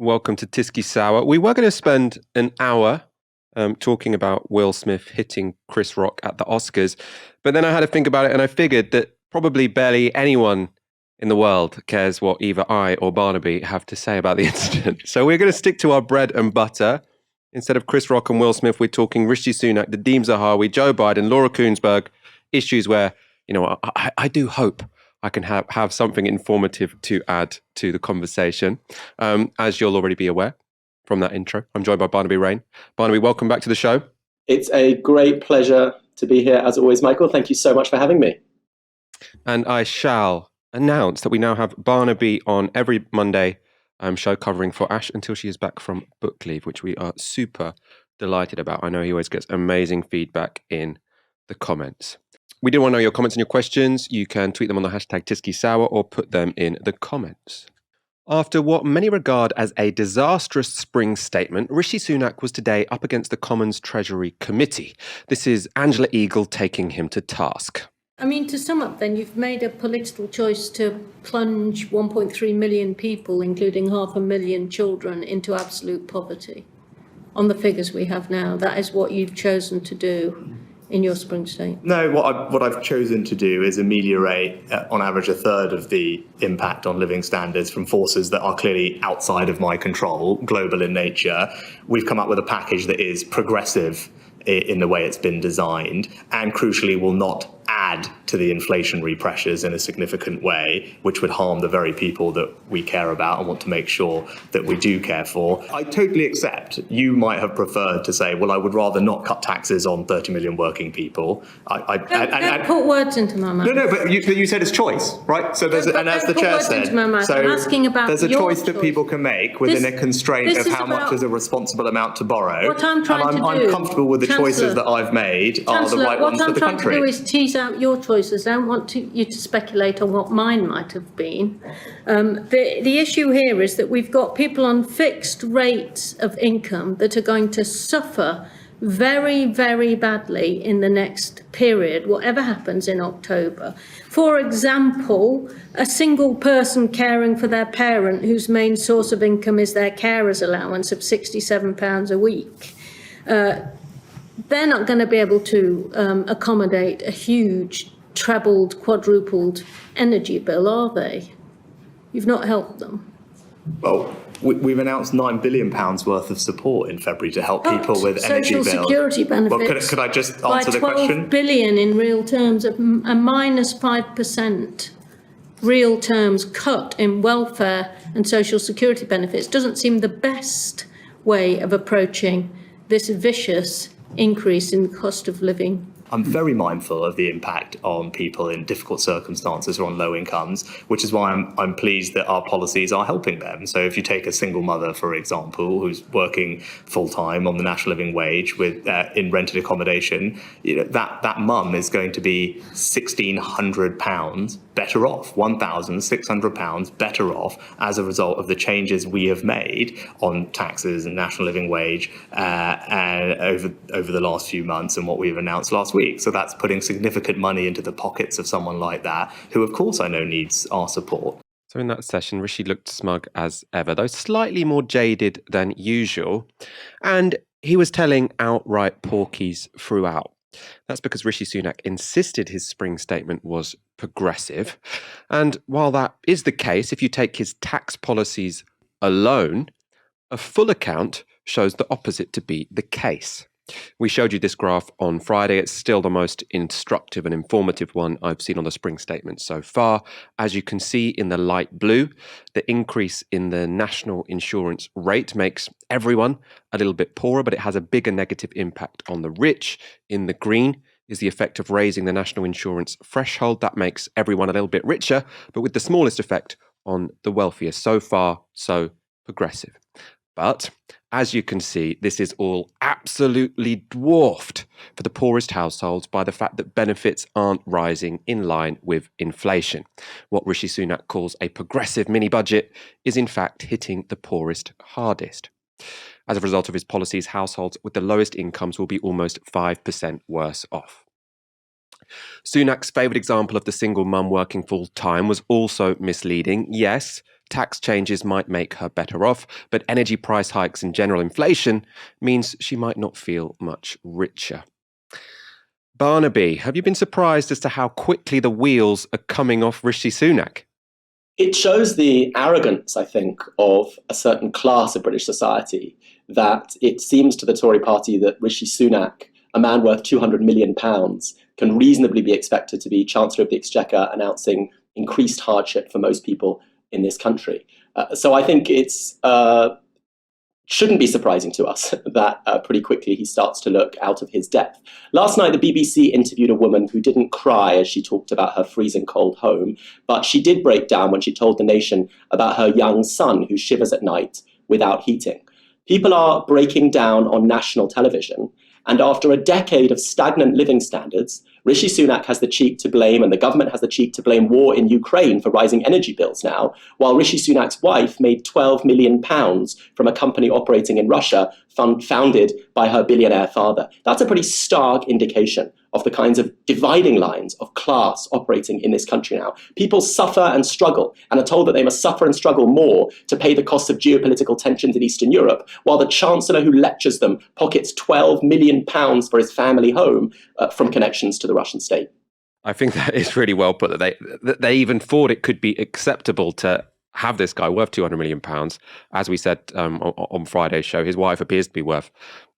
Welcome to Tisky Sour. We were going to spend an hour talking about Will Smith hitting Chris Rock at the Oscars, but then I had to think about it and I figured that probably barely anyone in the world cares what either I or Barnaby have to say about the incident. So we're going to stick to our bread and butter. Instead of Chris Rock and Will Smith, we're talking Rishi Sunak, Nadeem Zahawi, Joe Biden, Laura Kuennsberg, issues where, I do hope I can have something informative to add to the conversation. As you'll already be aware from that intro, I'm joined by Barnaby Raine. Barnaby, welcome back to the show. It's a great pleasure to be here, as always, Michael. Thank you so much for having me. And I shall announce that we now have Barnaby on every Monday show covering for Ash until she is back from book leave, which we are super delighted about. I know he always gets amazing feedback in the comments. We do want to know your comments and your questions. You can tweet them on the hashtag TiskySour or put them in the comments. After what many regard as a disastrous spring statement, Rishi Sunak was today up against the Commons Treasury Committee. This is Angela Eagle taking him to task. I mean, to sum up then, you've made a political choice to plunge 1.3 million people, including 500,000 children, into absolute poverty. On the figures we have now, that is what you've chosen to do in your spring statement. No, what I've chosen to do is ameliorate, on average, a third of the impact on living standards from forces that are clearly outside of my control, global in nature. We've come up with a package that is progressive in the way it's been designed and crucially will not add to the inflationary pressures in a significant way, which would harm the very people that we care about and want to make sure that we do care for. I totally accept you might have preferred to say, well, I would rather not cut taxes on 30 million working people. Don't put words into my mouth. No, but you said it's choice, right? So there's, and as the chair said, so I'm asking about there's a choice that choice. People can make within a constraint of how much is a responsible amount to borrow. What I'm trying to do, I'm comfortable with the choices that I've made are the right ones for the country. What I'm trying to do is tease out your choices. I don't want you to speculate on what mine might have been. The issue here is that we've got people on fixed rates of income that are going to suffer very, very badly in the next period, whatever happens in October. For example, a single person caring for their parent whose main source of income is their carer's allowance of £67 a week. They're not going to be able to accommodate a huge trebled, quadrupled energy bill, are they? You've not helped them. Well, we've announced £9 billion worth of support in February to help people with energy bills. Social security benefits. Well, could I just answer the question? By 12 billion in real terms, a minus 5% real terms cut in welfare and social security benefits doesn't seem the best way of approaching this vicious increase in the cost of living. I'm very mindful of the impact on people in difficult circumstances or on low incomes, which is why I'm pleased that our policies are helping them. So if you take a single mother, for example, who's working full time on the national living wage with in rented accommodation, that mum is going to be £1,600 better off, £1,600 better off as a result of the changes we have made on taxes and national living wage over the last few months and what we've announced last week. So that's putting significant money into the pockets of someone like that, who, of course, I know needs our support. So in that session, Rishi looked smug as ever, though slightly more jaded than usual. And he was telling outright porkies throughout. That's because Rishi Sunak insisted his spring statement was progressive. And while that is the case, if you take his tax policies alone, a full account shows the opposite to be the case. We showed you this graph on Friday. It's still the most instructive and informative one I've seen on the spring statement so far. As you can see in the light blue, the increase in the national insurance rate makes everyone a little bit poorer, but it has a bigger negative impact on the rich. In the green is the effect of raising the national insurance threshold. That makes everyone a little bit richer, but with the smallest effect on the wealthiest. So far, so progressive. But as you can see, this is all absolutely dwarfed for the poorest households by the fact that benefits aren't rising in line with inflation. What Rishi Sunak calls a progressive mini-budget is in fact hitting the poorest hardest. As a result of his policies, households with the lowest incomes will be almost 5% worse off. Sunak's favoured example of the single mum working full-time was also misleading. Yes, tax changes might make her better off, but energy price hikes and general inflation means she might not feel much richer. Barnaby, have you been surprised as to how quickly the wheels are coming off Rishi Sunak? It shows the arrogance, I think, of a certain class of British society, that it seems to the Tory party that Rishi Sunak, a man worth £200 million, can reasonably be expected to be Chancellor of the Exchequer, announcing increased hardship for most people in this country. So I think it's shouldn't be surprising to us that pretty quickly he starts to look out of his depth. Last night, the BBC interviewed a woman who didn't cry as she talked about her freezing cold home, but she did break down when she told the nation about her young son who shivers at night without heating. People are breaking down on national television, and after a decade of stagnant living standards, Rishi Sunak has the cheek to blame, and the government has the cheek to blame war in Ukraine for rising energy bills now, while Rishi Sunak's wife made £12 million from a company operating in Russia, founded by her billionaire father. That's a pretty stark indication of the kinds of dividing lines of class operating in this country now. People suffer and struggle and are told that they must suffer and struggle more to pay the cost of geopolitical tensions in Eastern Europe, while the chancellor who lectures them pockets £12 million for his family home from connections to the Russian state. I think that is really well put, that they even thought it could be acceptable to have this guy worth £200 million. As we said on Friday's show, his wife appears to be worth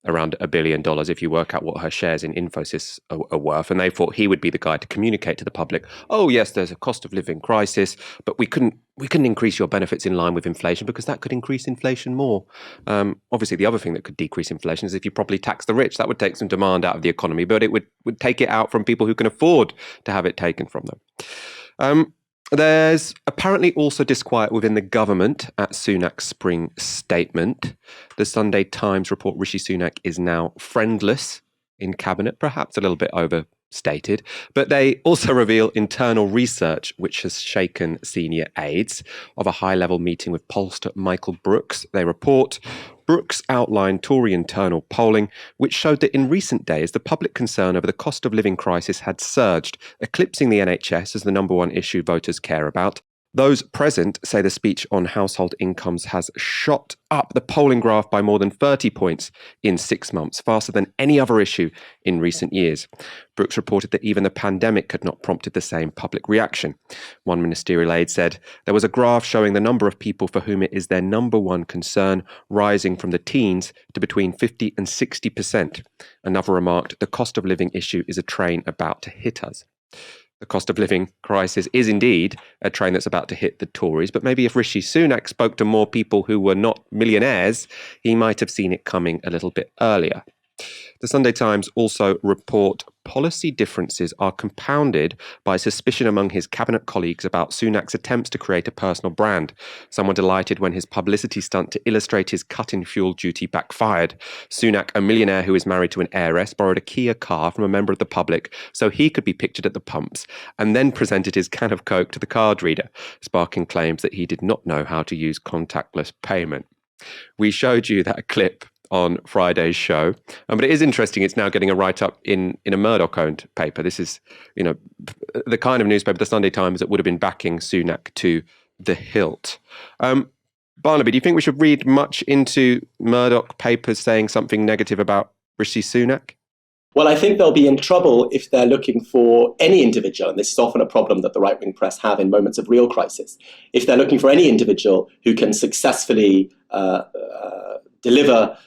around $1 billion if you work out what her shares in Infosys are worth. And they thought he would be the guy to communicate to the public, oh yes, there's a cost of living crisis, but we couldn't increase your benefits in line with inflation because that could increase inflation more. Obviously, the other thing that could decrease inflation is if you properly tax the rich. That would take some demand out of the economy, but it would take it out from people who can afford to have it taken from them. There's apparently also disquiet within the government at Sunak's spring statement. The Sunday Times report Rishi Sunak is now friendless in cabinet, perhaps a little bit overstated, but they also reveal internal research which has shaken senior aides of a high-level meeting with pollster Michael Brooks. They report Brooks outlined Tory internal polling, which showed that in recent days, the public concern over the cost of living crisis had surged, eclipsing the NHS as the number one issue voters care about. Those present say the speech on household incomes has shot up the polling graph by more than 30 points in 6 months, faster than any other issue in recent years. Brooks reported that even the pandemic had not prompted the same public reaction. One ministerial aide said there was a graph showing the number of people for whom it is their number one concern rising from the teens to between 50 and 60%. Another remarked, the cost of living issue is a train about to hit us. The cost of living crisis is indeed a train that's about to hit the Tories, but maybe if Rishi Sunak spoke to more people who were not millionaires, he might have seen it coming a little bit earlier. The Sunday Times also report policy differences are compounded by suspicion among his cabinet colleagues about Sunak's attempts to create a personal brand. Some were delighted when his publicity stunt to illustrate his cut in fuel duty backfired. Sunak, a millionaire who is married to an heiress, borrowed a Kia car from a member of the public so he could be pictured at the pumps, and then presented his can of Coke to the card reader, sparking claims that he did not know how to use contactless payment. We showed you that clip on Friday's show. But it is interesting, it's now getting a write-up in a Murdoch-owned paper. This is, the kind of newspaper, the Sunday Times, that would have been backing Sunak to the hilt. Barnaby, do you think we should read much into Murdoch papers saying something negative about Rishi Sunak? Well, I think they'll be in trouble if they're looking for any individual, and this is often a problem that the right-wing press have in moments of real crisis. If they're looking for any individual who can successfully deliver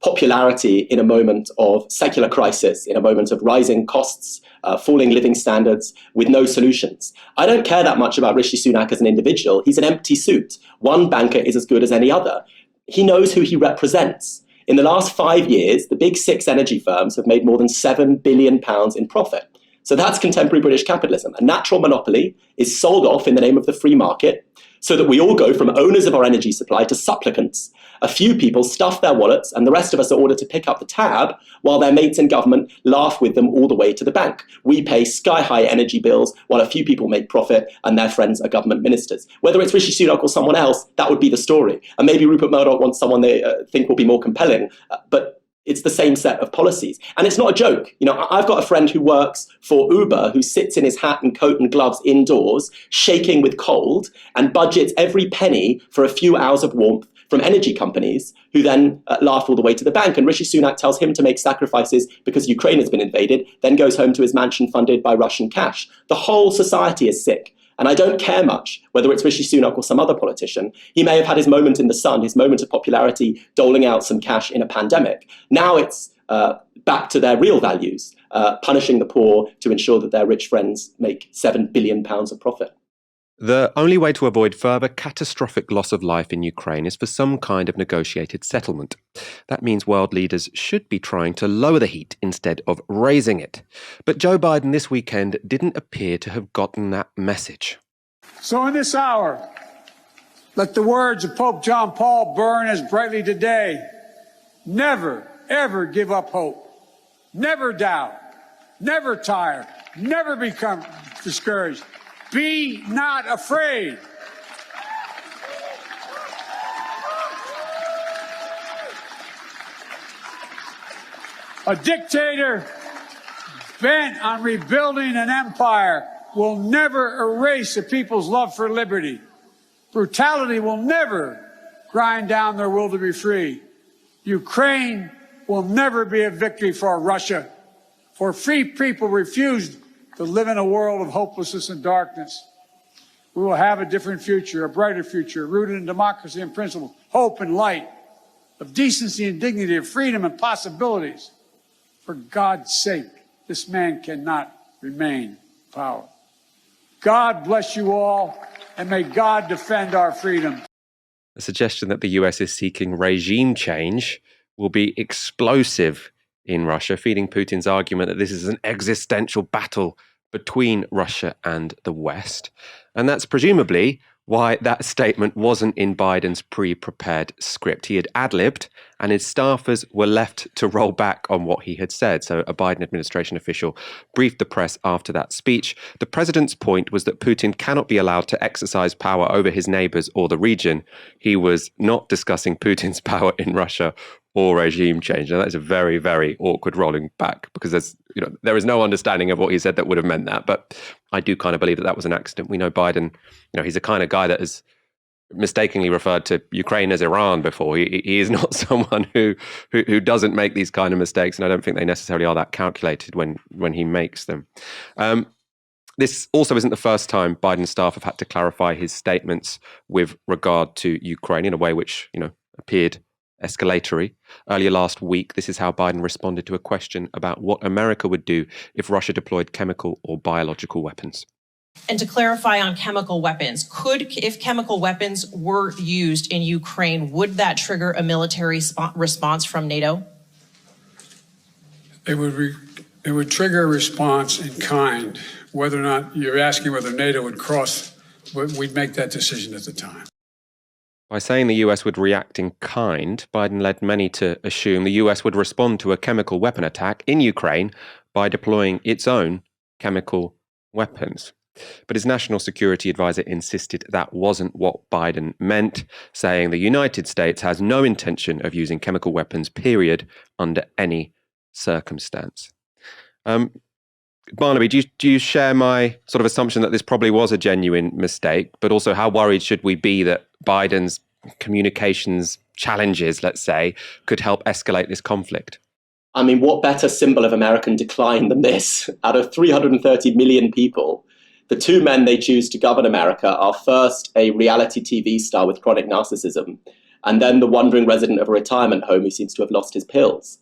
popularity in a moment of secular crisis, in a moment of rising costs, falling living standards, with no solutions. I don't care that much about Rishi Sunak as an individual. He's an empty suit. One banker is as good as any other. He knows who he represents. In the last 5 years, the big 6 energy firms have made more than £7 billion in profit. So that's contemporary British capitalism. A natural monopoly is sold off in the name of the free market so that we all go from owners of our energy supply to supplicants. A few people stuff their wallets and the rest of us are ordered to pick up the tab while their mates in government laugh with them all the way to the bank. We pay sky-high energy bills while a few people make profit and their friends are government ministers. Whether it's Rishi Sunak or someone else, that would be the story. And maybe Rupert Murdoch wants someone they think will be more compelling. But It's the same set of policies. And it's not a joke. I've got a friend who works for Uber who sits in his hat and coat and gloves indoors, shaking with cold, and budgets every penny for a few hours of warmth from energy companies who then laugh all the way to the bank. And Rishi Sunak tells him to make sacrifices because Ukraine has been invaded, then goes home to his mansion funded by Russian cash. The whole society is sick. And I don't care much whether it's Rishi Sunak or some other politician. He may have had his moment in the sun, his moment of popularity, doling out some cash in a pandemic. Now it's back to their real values, punishing the poor to ensure that their rich friends make £7 billion of profit. The only way to avoid further catastrophic loss of life in Ukraine is for some kind of negotiated settlement. That means world leaders should be trying to lower the heat instead of raising it. But Joe Biden this weekend didn't appear to have gotten that message. So in this hour, let the words of Pope John Paul burn as brightly today. Never, ever give up hope. Never doubt. Never tire. Never become discouraged. Be not afraid. A dictator bent on rebuilding an empire will never erase a people's love for liberty. Brutality will never grind down their will to be free. Ukraine will never be a victory for Russia, for free people refused to live in a world of hopelessness and darkness. We will have a different future, a brighter future, rooted in democracy and principles, hope and light, of decency and dignity, of freedom and possibilities. For God's sake, this man cannot remain in power. God bless you all, and may God defend our freedom. The suggestion that the US is seeking regime change will be explosive in Russia, feeding Putin's argument that this is an existential battle between Russia and the West. And that's presumably why that statement wasn't in Biden's pre-prepared script. He had ad-libbed, and his staffers were left to roll back on what he had said. So a Biden administration official briefed the press after that speech. The president's point was that Putin cannot be allowed to exercise power over his neighbors or the region. He was not discussing Putin's power in Russia or regime change. And that is a very, very awkward rolling back, because there is no understanding of what he said that would have meant that. But I do kind of believe that was an accident. We know Biden, he's the kind of guy that has mistakenly referred to Ukraine as Iran before. He is not someone who doesn't make these kind of mistakes, and I don't think they necessarily are that calculated when he makes them. This also isn't the first time Biden's staff have had to clarify his statements with regard to Ukraine in a way which, appeared escalatory. Earlier last week, this is how Biden responded to a question about what America would do if Russia deployed chemical or biological weapons. And to clarify on chemical weapons, if chemical weapons were used in Ukraine, would that trigger a military response from NATO? It would trigger a response in kind. Whether or not you're asking whether NATO would cross, we'd make that decision at the time. By saying the US would react in kind, Biden led many to assume the US would respond to a chemical weapon attack in Ukraine by deploying its own chemical weapons. But his national security advisor insisted that wasn't what Biden meant, saying the United States has no intention of using chemical weapons, period, under any circumstance. Barnaby, do you share my sort of assumption that this probably was a genuine mistake, but also how worried should we be that Biden's communications challenges, let's say, could help escalate this conflict? I mean, what better symbol of American decline than this? Out of 330 million people, the two men they choose to govern America are first a reality TV star with chronic narcissism, and then the wandering resident of a retirement home who seems to have lost his pills.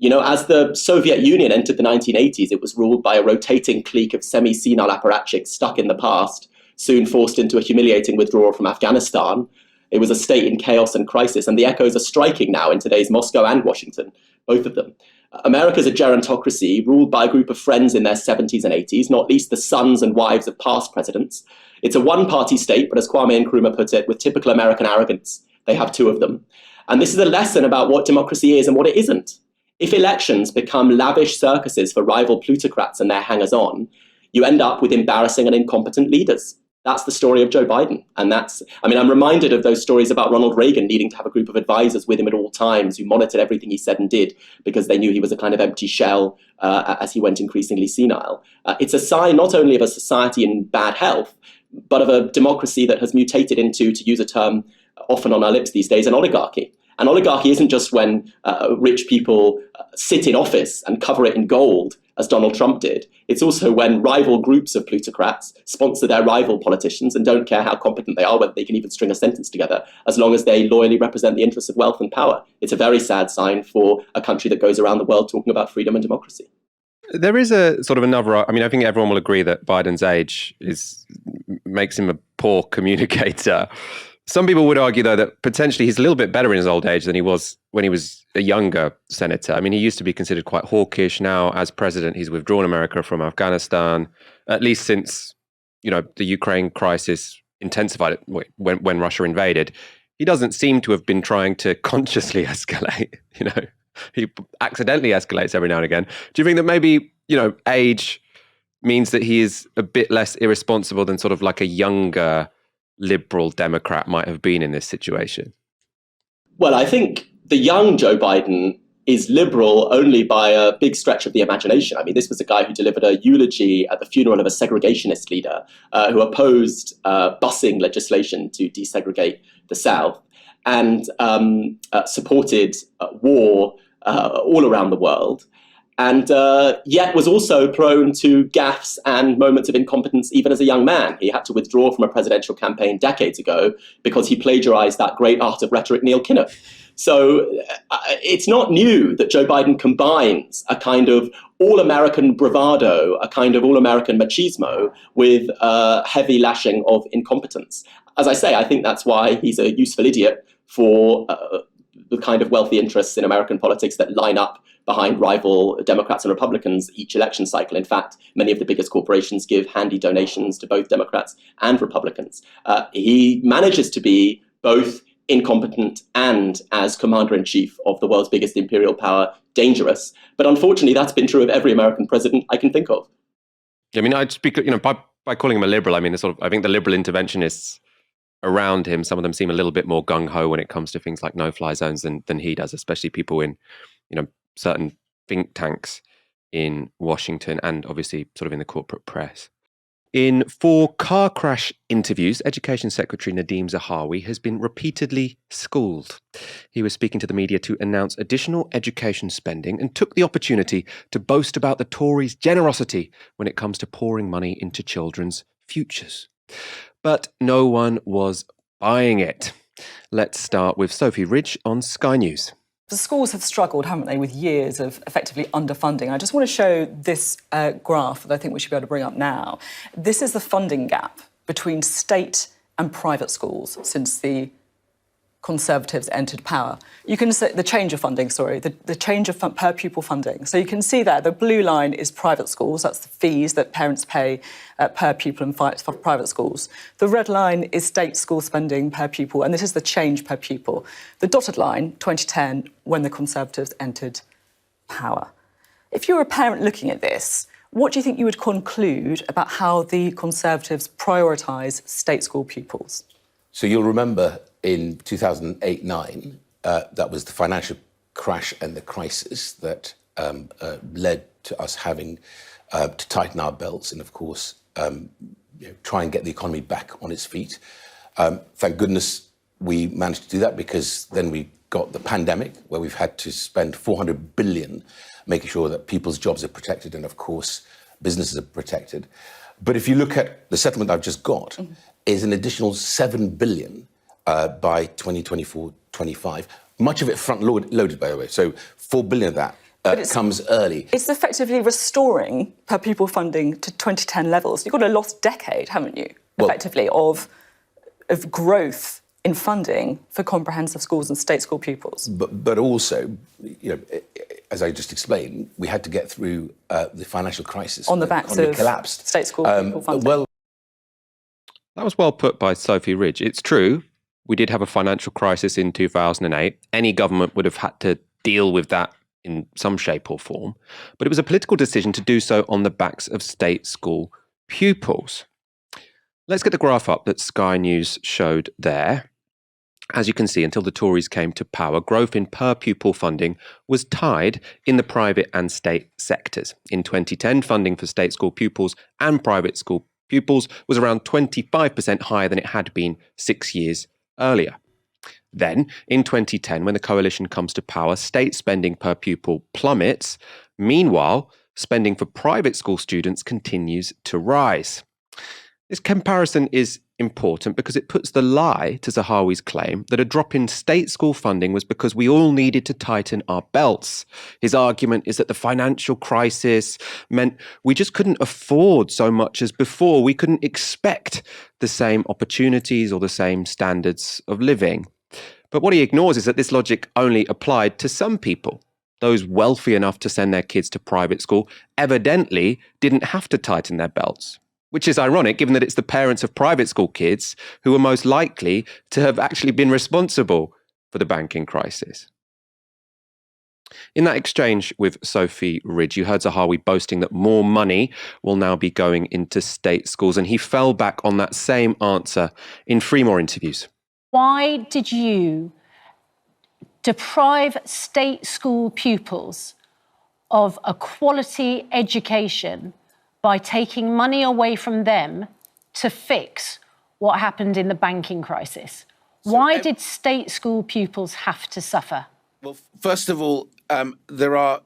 As the Soviet Union entered the 1980s, it was ruled by a rotating clique of semi-senile apparatchiks stuck in the past, soon forced into a humiliating withdrawal from Afghanistan. It was a state in chaos and crisis, and the echoes are striking now in today's Moscow and Washington, both of them. America's a gerontocracy ruled by a group of friends in their 70s and 80s, not least the sons and wives of past presidents. It's a one-party state, but as Kwame Nkrumah put it, with typical American arrogance, they have two of them. And this is a lesson about what democracy is and what it isn't. If elections become lavish circuses for rival plutocrats and their hangers-on, you end up with embarrassing and incompetent leaders. That's the story of Joe Biden. And I'm reminded of those stories about Ronald Reagan needing to have a group of advisors with him at all times who monitored everything he said and did because they knew he was a kind of empty shell as he went increasingly senile. It's a sign not only of a society in bad health, but of a democracy that has mutated into, to use a term often on our lips these days, an oligarchy. An oligarchy isn't just when rich people sit in office and cover it in gold, as Donald Trump did. It's also when rival groups of plutocrats sponsor their rival politicians and don't care how competent they are, whether they can even string a sentence together, as long as they loyally represent the interests of wealth and power. It's a very sad sign for a country that goes around the world talking about freedom and democracy. There is a sort of another, I think everyone will agree that Biden's age makes him a poor communicator. Some people would argue, though, that potentially he's a little bit better in his old age than he was when he was a younger senator. He used to be considered quite hawkish. Now, as president, he's withdrawn America from Afghanistan, at least since, the Ukraine crisis intensified when Russia invaded. He doesn't seem to have been trying to consciously escalate. He accidentally escalates every now and again. Do you think that maybe, age means that he is a bit less irresponsible than sort of like a younger liberal Democrat might have been in this situation? Well, I think the young Joe Biden is liberal only by a big stretch of the imagination. This was a guy who delivered a eulogy at the funeral of a segregationist leader who opposed busing legislation to desegregate the South and supported war all around the world. And yet was also prone to gaffes and moments of incompetence even as a young man. He had to withdraw from a presidential campaign decades ago because he plagiarized that great art of rhetoric, Neil Kinnock. So it's not new that Joe Biden combines a kind of all-American bravado, a kind of all-American machismo with heavy lashing of incompetence. As I say, I think that's why he's a useful idiot for the kind of wealthy interests in American politics that line up behind rival Democrats and Republicans each election cycle. In fact, many of the biggest corporations give handy donations to both Democrats and Republicans. He manages to be both incompetent and, as commander-in-chief of the world's biggest imperial power, dangerous. But unfortunately, that's been true of every American president I can think of. I'd speak, by calling him a liberal, I think the liberal interventionists around him, some of them seem a little bit more gung-ho when it comes to things like no-fly zones than he does, especially people in, certain think tanks in Washington and obviously sort of in the corporate press. In 4 car crash interviews, Education Secretary Nadhim Zahawi has been repeatedly schooled. He was speaking to the media to announce additional education spending and took the opportunity to boast about the Tories' generosity when it comes to pouring money into children's futures. But no one was buying it. Let's start with Sophie Ridge on Sky News. The schools have struggled, haven't they, with years of effectively underfunding. I just want to show this graph that I think we should be able to bring up now. This is the funding gap between state and private schools since the Conservatives entered power. You can see the change of funding, the change of per pupil funding. So you can see there, the blue line is private schools. That's the fees that parents pay per pupil in private schools. The red line is state school spending per pupil, and this is the change per pupil. The dotted line, 2010, when the Conservatives entered power. If you're a parent looking at this, what do you think you would conclude about how the Conservatives prioritise state school pupils? So you'll remember in 2008-9, that was the financial crash and the crisis that led to us having to tighten our belts and, of course, try and get the economy back on its feet. Thank goodness we managed to do that, because then we got the pandemic, where we've had to spend 400 billion making sure that people's jobs are protected and, of course, businesses are protected. But if you look at the settlement I've just got, is an additional 7 billion by 2024-25. Much of it front-loaded, by the way. So 4 billion of that comes early. It's effectively restoring per pupil funding to 2010 levels. You've got a lost decade, haven't you, effectively, of growth in funding for comprehensive schools and state school pupils. But also, as I just explained, we had to get through the financial crisis. On the backs of collapsed. State school pupil funding. That was well put by Sophie Ridge. It's true, we did have a financial crisis in 2008. Any government would have had to deal with that in some shape or form. But it was a political decision to do so on the backs of state school pupils. Let's get the graph up that Sky News showed there. As you can see, until the Tories came to power, growth in per pupil funding was tied in the private and state sectors. In 2010, funding for state school pupils and private school pupils was around 25% higher than it had been 6 years earlier. Then, in 2010, when the coalition comes to power, state spending per pupil plummets. Meanwhile, spending for private school students continues to rise. This comparison is important because it puts the lie to Zahawi's claim that a drop in state school funding was because we all needed to tighten our belts. His argument is that the financial crisis meant we just couldn't afford so much as before. We couldn't expect the same opportunities or the same standards of living. But what he ignores is that this logic only applied to some people. Those wealthy enough to send their kids to private school evidently didn't have to tighten their belts. Which is ironic, given that it's the parents of private school kids who are most likely to have actually been responsible for the banking crisis. In that exchange with Sophie Ridge, you heard Zahawi boasting that more money will now be going into state schools, and he fell back on that same answer in 3 more interviews. Why did you deprive state school pupils of a quality education by taking money away from them to fix what happened in the banking crisis? Why did state school pupils have to suffer? Well, first of all, there are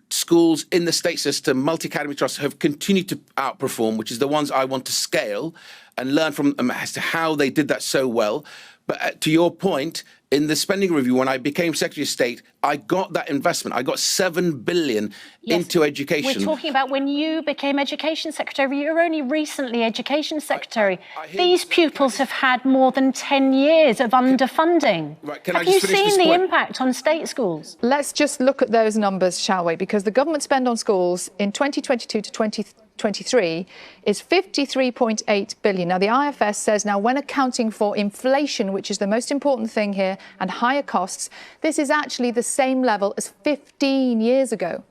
schools in the state system, multi-academy trusts, have continued to outperform, which is the ones I want to scale and learn from them as to how they did that so well. But to your point, in the spending review, when I became Secretary of State, I got that investment. I got $7 billion into education. We're talking about when you became Education Secretary. You were only recently Education Secretary. These pupils have had more than 10 years of underfunding. Have you seen the impact on state schools? Let's just look at those numbers, shall we? Because the government spend on schools in 2022 to 2023 is 53.8 billion. Now, the IFS says now when accounting for inflation, which is the most important thing here, and higher costs, this is actually the same level as 15 years ago.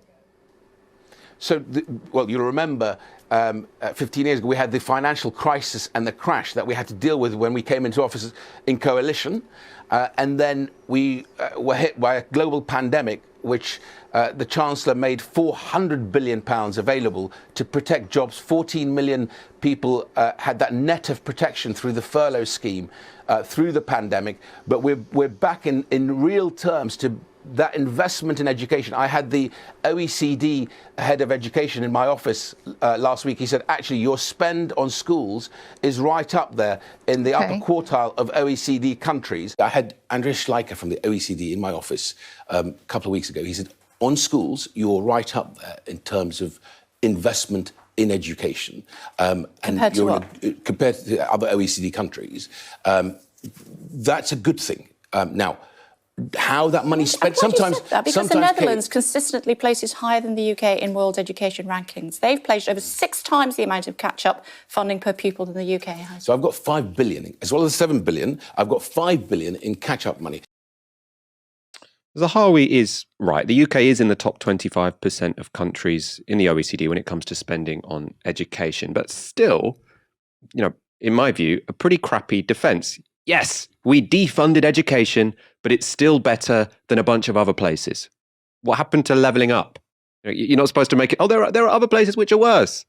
So, well, you'll remember 15 years ago, we had the financial crisis and the crash that we had to deal with when we came into office in coalition. And then we were hit by a global pandemic, which the Chancellor made £400 billion available to protect jobs. 14 million people had that net of protection through the furlough scheme through the pandemic. But we're back in real terms to that investment in education. I had the OECD head of education in my office last week. He said, actually, your spend on schools is right up there in the upper quartile of OECD countries. I had Andreas Schleicher from the OECD in my office a couple of weeks ago. He said, on schools, you're right up there in terms of investment in education. Compared to what? Compared to other OECD countries. That's a good thing. Now, how that money's spent sometimes... Because the Netherlands consistently places higher than the UK in world education rankings. They've placed over 6 times the amount of catch-up funding per pupil than the UK has. So I've got 5 billion, as well as 7 billion, I've got 5 billion in catch-up money. Zahawi is right. The UK is in the top 25% of countries in the OECD when it comes to spending on education. But still, you know, in my view, a pretty crappy defence. Yes, we defunded education, but it's still better than a bunch of other places. What happened to levelling up? You're not supposed to make it, oh, there are other places which are worse.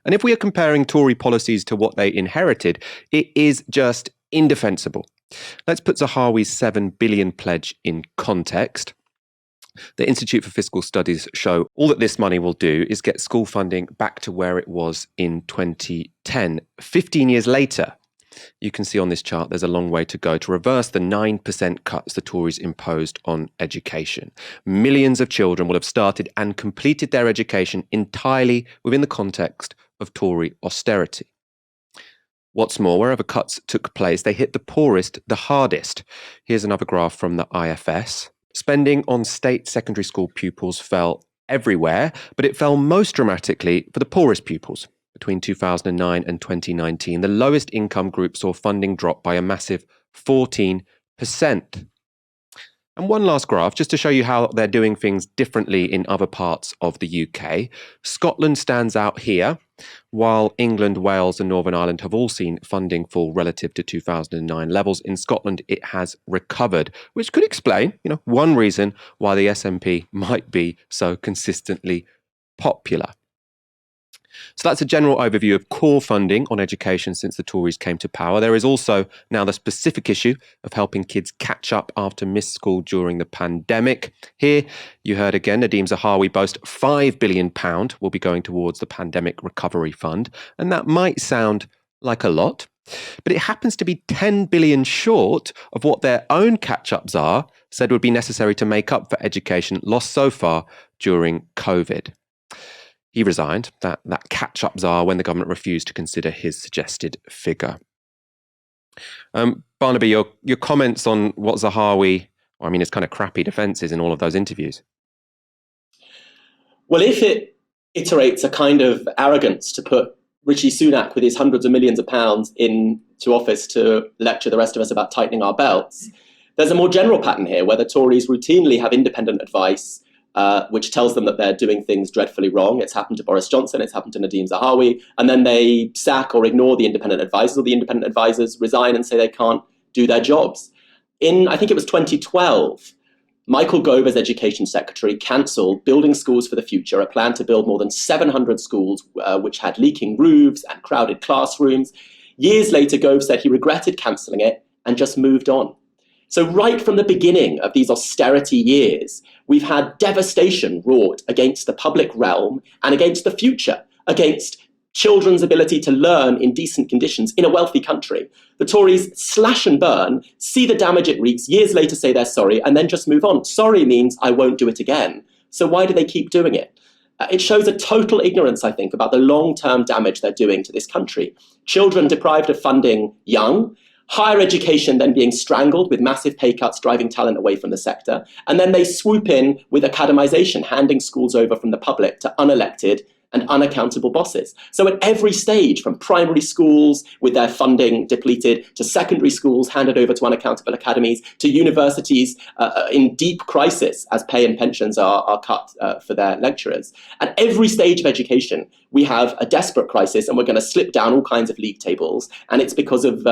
And if we are comparing Tory policies to what they inherited, it is just indefensible. Let's put Zahawi's £7 billion pledge in context. The Institute for Fiscal Studies show all that this money will do is get school funding back to where it was in 2010. 15 years later, you can see on this chart there's a long way to go to reverse the 9% cuts the Tories imposed on education. Millions of children will have started and completed their education entirely within the context of Tory austerity. What's more, wherever cuts took place, they hit the poorest the hardest. Here's another graph from the IFS. Spending on state secondary school pupils fell everywhere, but it fell most dramatically for the poorest pupils. Between 2009 and 2019, the lowest income group saw funding drop by a massive 14%. And one last graph, just to show you how they're doing things differently in other parts of the UK. Scotland stands out here. While England, Wales and Northern Ireland have all seen funding fall relative to 2009 levels, in Scotland it has recovered, which could explain, one reason why the SNP might be so consistently popular. So that's a general overview of core funding on education since the Tories came to power. There is also now the specific issue of helping kids catch up after missed school during the pandemic. Here, you heard again, Nadeem Zahawi boast £5 billion will be going towards the Pandemic Recovery Fund. And that might sound like a lot, but it happens to be 10 billion short of what their own catch-ups are said would be necessary to make up for education lost so far during COVID. He resigned, that catch-up czar, when the government refused to consider his suggested figure. Barnaby, your comments on what Zahawi, his kind of crappy defences in all of those interviews. Well, if it iterates a kind of arrogance to put Rishi Sunak with his hundreds of millions of pounds into office to lecture the rest of us about tightening our belts, there's a more general pattern here where the Tories routinely have independent advice which tells them that they're doing things dreadfully wrong. It's happened to Boris Johnson, it's happened to Nadeem Zahawi, and then they sack or ignore the independent advisors, or the independent advisors resign and say they can't do their jobs. In, I think it was 2012, Michael Gove, as Education Secretary, cancelled Building Schools for the Future, a plan to build more than 700 schools which had leaking roofs and crowded classrooms. Years later, Gove said he regretted cancelling it and just moved on. So right from the beginning of these austerity years, we've had devastation wrought against the public realm and against the future, against children's ability to learn in decent conditions in a wealthy country. The Tories slash and burn, see the damage it wreaks, years later say they're sorry, and then just move on. Sorry means I won't do it again. So why do they keep doing it? It shows a total ignorance, I think, about the long-term damage they're doing to this country. Children deprived of funding young, higher education then being strangled with massive pay cuts driving talent away from the sector. And then they swoop in with academisation, handing schools over from the public to unelected and unaccountable bosses. So at every stage, from primary schools with their funding depleted, to secondary schools handed over to unaccountable academies, to universities in deep crisis as pay and pensions are cut for their lecturers. At every stage of education, we have a desperate crisis and we're going to slip down all kinds of league tables. And it's because of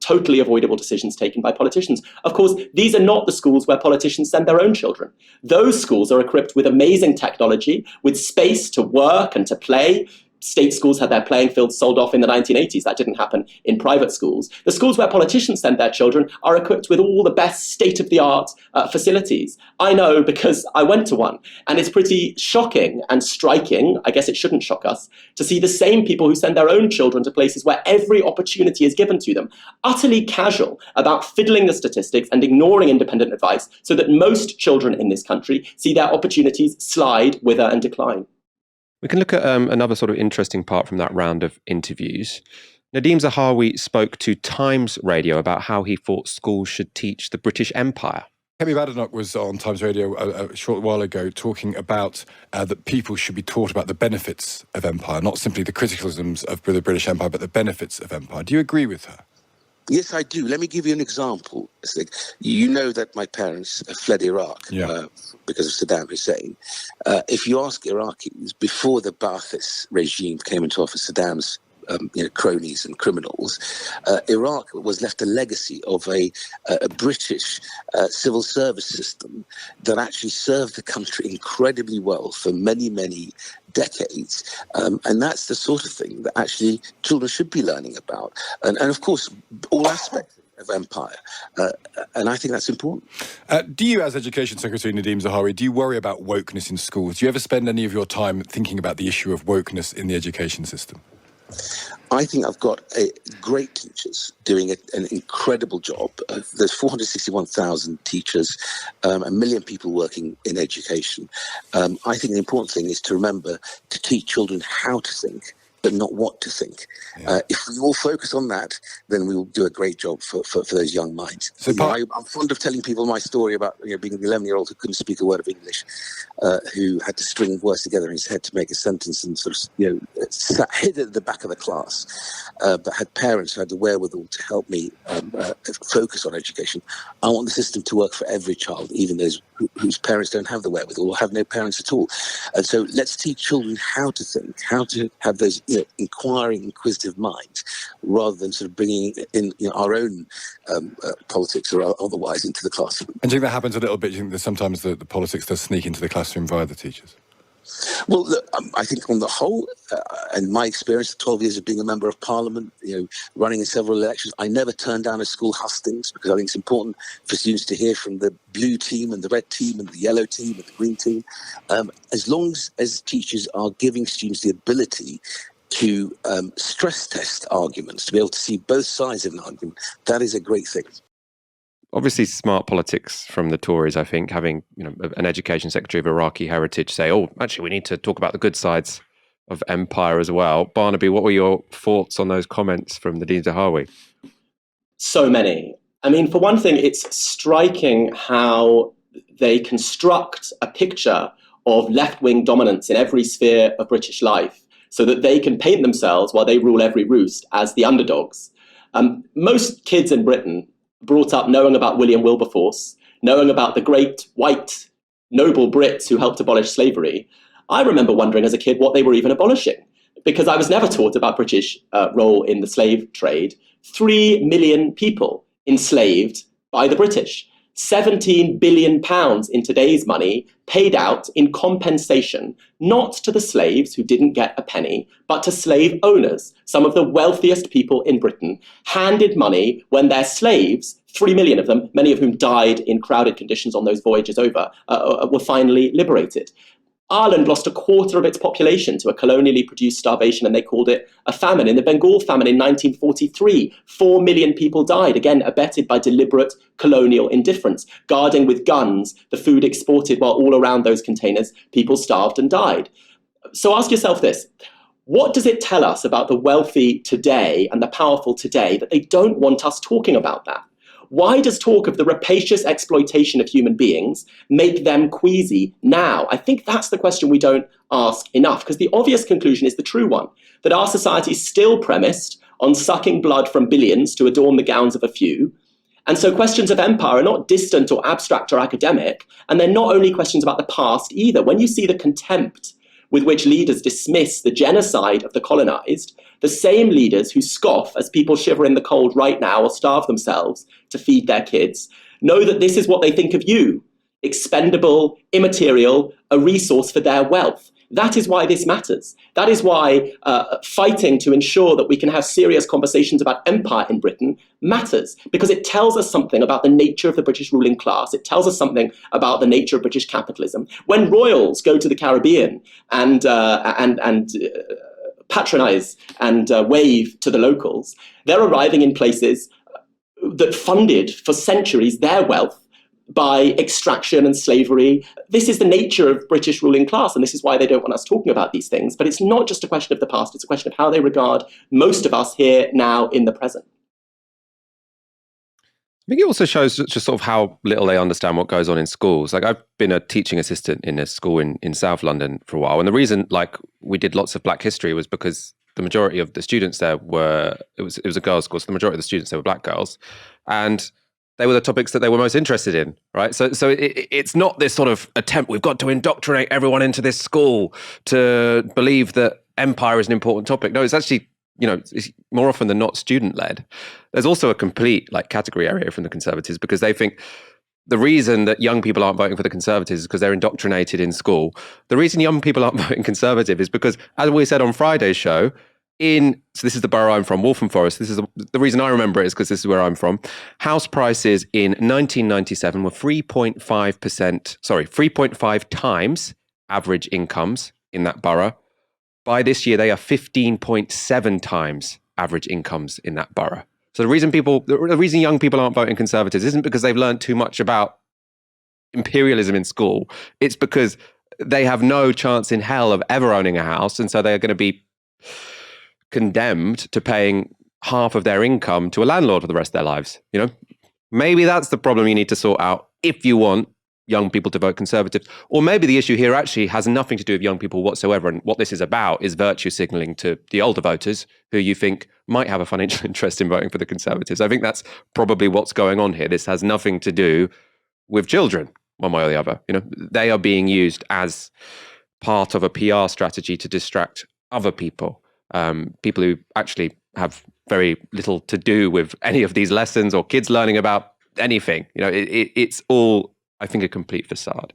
totally avoidable decisions taken by politicians. Of course, these are not the schools where politicians send their own children. Those schools are equipped with amazing technology, with space to work and to play. State schools had their playing fields sold off in the 1980s. That didn't happen in private schools. The schools where politicians send their children are equipped with all the best state-of-the-art facilities. I know because I went to one, and it's pretty shocking and striking, I guess it shouldn't shock us, to see the same people who send their own children to places where every opportunity is given to them, utterly casual about fiddling the statistics and ignoring independent advice so that most children in this country see their opportunities slide, wither and decline. We can look at another sort of interesting part from that round of interviews. Nadeem Zahawi spoke to Times Radio about how he thought schools should teach the British Empire. Kemi Badenoch was on Times Radio a short while ago talking about that people should be taught about the benefits of empire, not simply the criticisms of the British Empire, but the benefits of empire. Do you agree with her? Yes, I do. Let me give you an example. You know that my parents fled Iraq because of Saddam Hussein. If you ask Iraqis, before the Ba'athist regime came into office, Saddam's cronies and criminals, Iraq was left a legacy of a British civil service system that actually served the country incredibly well for many, many decades. And that's the sort of thing that actually children should be learning about. And of course, all aspects of empire. And I think that's important. Do you, as Education Secretary Nadeem Zahawi, do you worry about wokeness in schools? Do you ever spend any of your time thinking about the issue of wokeness in the education system? I think I've got great teachers doing an incredible job. There's 461,000 teachers, 1 million people working in education. I think the important thing is to remember to teach children how to think, but not what to think. If we all focus on that, then we will do a great job for those young minds. So I'm fond of telling people my story about being an 11-year-old who couldn't speak a word of English, who had to string words together in his head to make a sentence and sort of sat hid at the back of the class, but had parents who had the wherewithal to help me focus on education. I want the system to work for every child, even those whose parents don't have the wherewithal or have no parents at all. And so let's teach children how to think, how to have those inquiring, inquisitive minds, rather than sort of bringing in our own politics or otherwise into the classroom. And do you think that happens a little bit? Do you think that sometimes the politics does sneak into the classroom via the teachers? Well, look, I think on the whole, in my experience, 12 years of being a member of Parliament, running in several elections, I never turned down a school hustings, because I think it's important for students to hear from the blue team and the red team and the yellow team and the green team. As long as teachers are giving students the ability to stress test arguments, to be able to see both sides of an argument, that is a great thing. Obviously, smart politics from the Tories, I think, having an education secretary of Iraqi heritage say, oh, actually, we need to talk about the good sides of empire as well. Barnaby, what were your thoughts on those comments from the Dean Zahawi? So many. I mean, for one thing, it's striking how they construct a picture of left-wing dominance in every sphere of British life so that they can paint themselves, while they rule every roost, as the underdogs. Most kids in Britain brought up knowing about William Wilberforce, knowing about the great white noble Brits who helped abolish slavery. I remember wondering as a kid what they were even abolishing, because I was never taught about British role in the slave trade. 3 million people enslaved by the British. 17 billion pounds in today's money paid out in compensation, not to the slaves who didn't get a penny, but to slave owners. Some of the wealthiest people in Britain handed money when their slaves, 3 million of them, many of whom died in crowded conditions on those voyages over, were finally liberated. Ireland lost a quarter of its population to a colonially produced starvation, and they called it a famine. In the Bengal famine in 1943, 4 million people died, again abetted by deliberate colonial indifference, guarding with guns the food exported, while all around those containers people starved and died. So ask yourself this: what does it tell us about the wealthy today and the powerful today that they don't want us talking about that? Why does talk of the rapacious exploitation of human beings make them queasy now? I think that's the question we don't ask enough, because the obvious conclusion is the true one, that our society is still premised on sucking blood from billions to adorn the gowns of a few. And so questions of empire are not distant or abstract or academic, and they're not only questions about the past either. When you see the contempt with which leaders dismiss the genocide of the colonized, the same leaders who scoff as people shiver in the cold right now or starve themselves to feed their kids, know that this is what they think of you: expendable, immaterial, a resource for their wealth. That is why this matters. That is why fighting to ensure that we can have serious conversations about empire in Britain matters, because it tells us something about the nature of the British ruling class. It tells us something about the nature of British capitalism. When royals go to the Caribbean and patronize and wave to the locals, they're arriving in places that funded for centuries their wealth by extraction and slavery. This is the nature of British ruling class, and this is why they don't want us talking about these things. But it's not just a question of the past, it's a question of how they regard most of us here now in the present. I think it also shows just sort of how little they understand what goes on in schools. Like, I've been a teaching assistant in a school in South London for a while, and the reason we did lots of Black history was because the majority of the students there it was a girls' school, so the majority of the students there were Black girls, and they were the topics that they were most interested in, right? So it's not this sort of attempt, we've got to indoctrinate everyone into this school to believe that empire is an important topic. No, it's actually, it's more often than not student-led. There's also a complete category area from the Conservatives, because they think the reason that young people aren't voting for the Conservatives is because they're indoctrinated in school. The reason young people aren't voting Conservative is because, as we said on Friday's show, so this is the borough I'm from, Waltham Forest. This is the reason I remember it is because this is where I'm from. House prices in 1997 were 3.5 times average incomes in that borough. By this year, they are 15.7 times average incomes in that borough. So the reason young people aren't voting Conservatives isn't because they've learned too much about imperialism in school. It's because they have no chance in hell of ever owning a house, and so they are going to be condemned to paying half of their income to a landlord for the rest of their lives. Maybe that's the problem you need to sort out if you want young people to vote Conservative. Or maybe the issue here actually has nothing to do with young people whatsoever, and what this is about is virtue signalling to the older voters who you think might have a financial interest in voting for the Conservatives. I think that's probably what's going on here. This has nothing to do with children one way or the other. They are being used as part of a PR strategy to distract other people, people who actually have very little to do with any of these lessons or kids learning about anything. It's all, I think, a complete facade.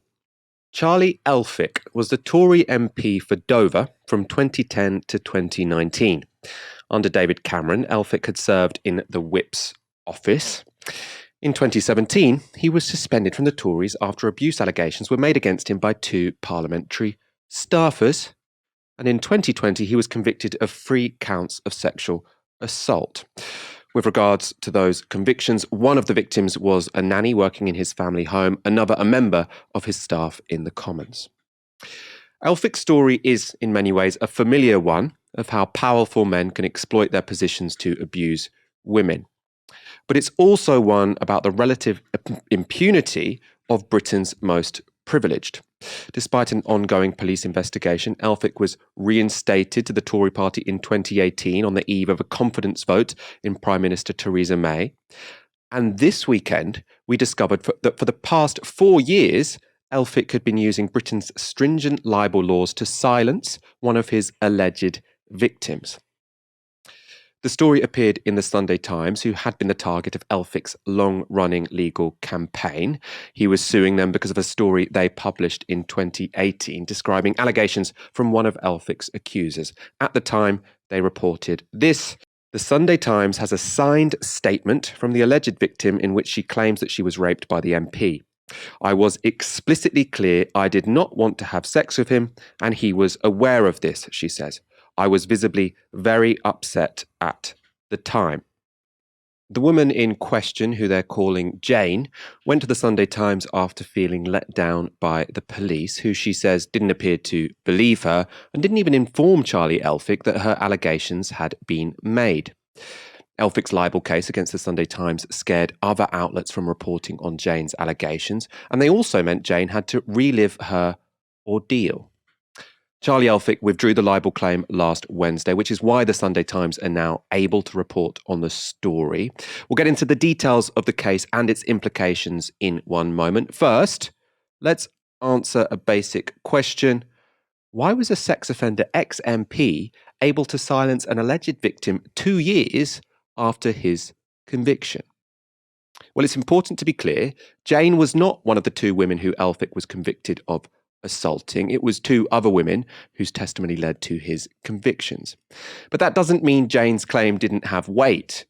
Charlie Elphicke was the Tory MP for Dover from 2010 to 2019. Under David Cameron, Elphicke had served in the Whip's office. In 2017, he was suspended from the Tories after abuse allegations were made against him by 2 parliamentary staffers. And in 2020, he was convicted of 3 counts of sexual assault. With regards to those convictions, one of the victims was a nanny working in his family home, another a member of his staff in the Commons. Elphicke's story is, in many ways, a familiar one of how powerful men can exploit their positions to abuse women. But it's also one about the relative impunity of Britain's most privileged. Despite an ongoing police investigation, Elphicke was reinstated to the Tory party in 2018 on the eve of a confidence vote in Prime Minister Theresa May. And this weekend, we discovered that for the past 4 years, Elphicke had been using Britain's stringent libel laws to silence one of his alleged victims. The story appeared in the Sunday Times, who had been the target of Elphicke's long-running legal campaign. He was suing them because of a story they published in 2018 describing allegations from one of Elphicke's accusers. At the time, they reported this. The Sunday Times has a signed statement from the alleged victim in which she claims that she was raped by the MP. I was explicitly clear I did not want to have sex with him, and he was aware of this, she says. I was visibly very upset at the time. The woman in question, who they're calling Jane, went to the Sunday Times after feeling let down by the police, who she says didn't appear to believe her and didn't even inform Charlie Elphicke that her allegations had been made. Elphicke's libel case against the Sunday Times scared other outlets from reporting on Jane's allegations, and they also meant Jane had to relive her ordeal. Charlie Elphicke withdrew the libel claim last Wednesday, which is why the Sunday Times are now able to report on the story. We'll get into the details of the case and its implications in one moment. First, let's answer a basic question. Why was a sex offender ex-MP able to silence an alleged victim 2 years after his conviction? Well, it's important to be clear, Jane was not one of the 2 women who Elphicke was convicted of assaulting. It was 2 other women whose testimony led to his convictions. But that doesn't mean Jane's claim didn't have weight.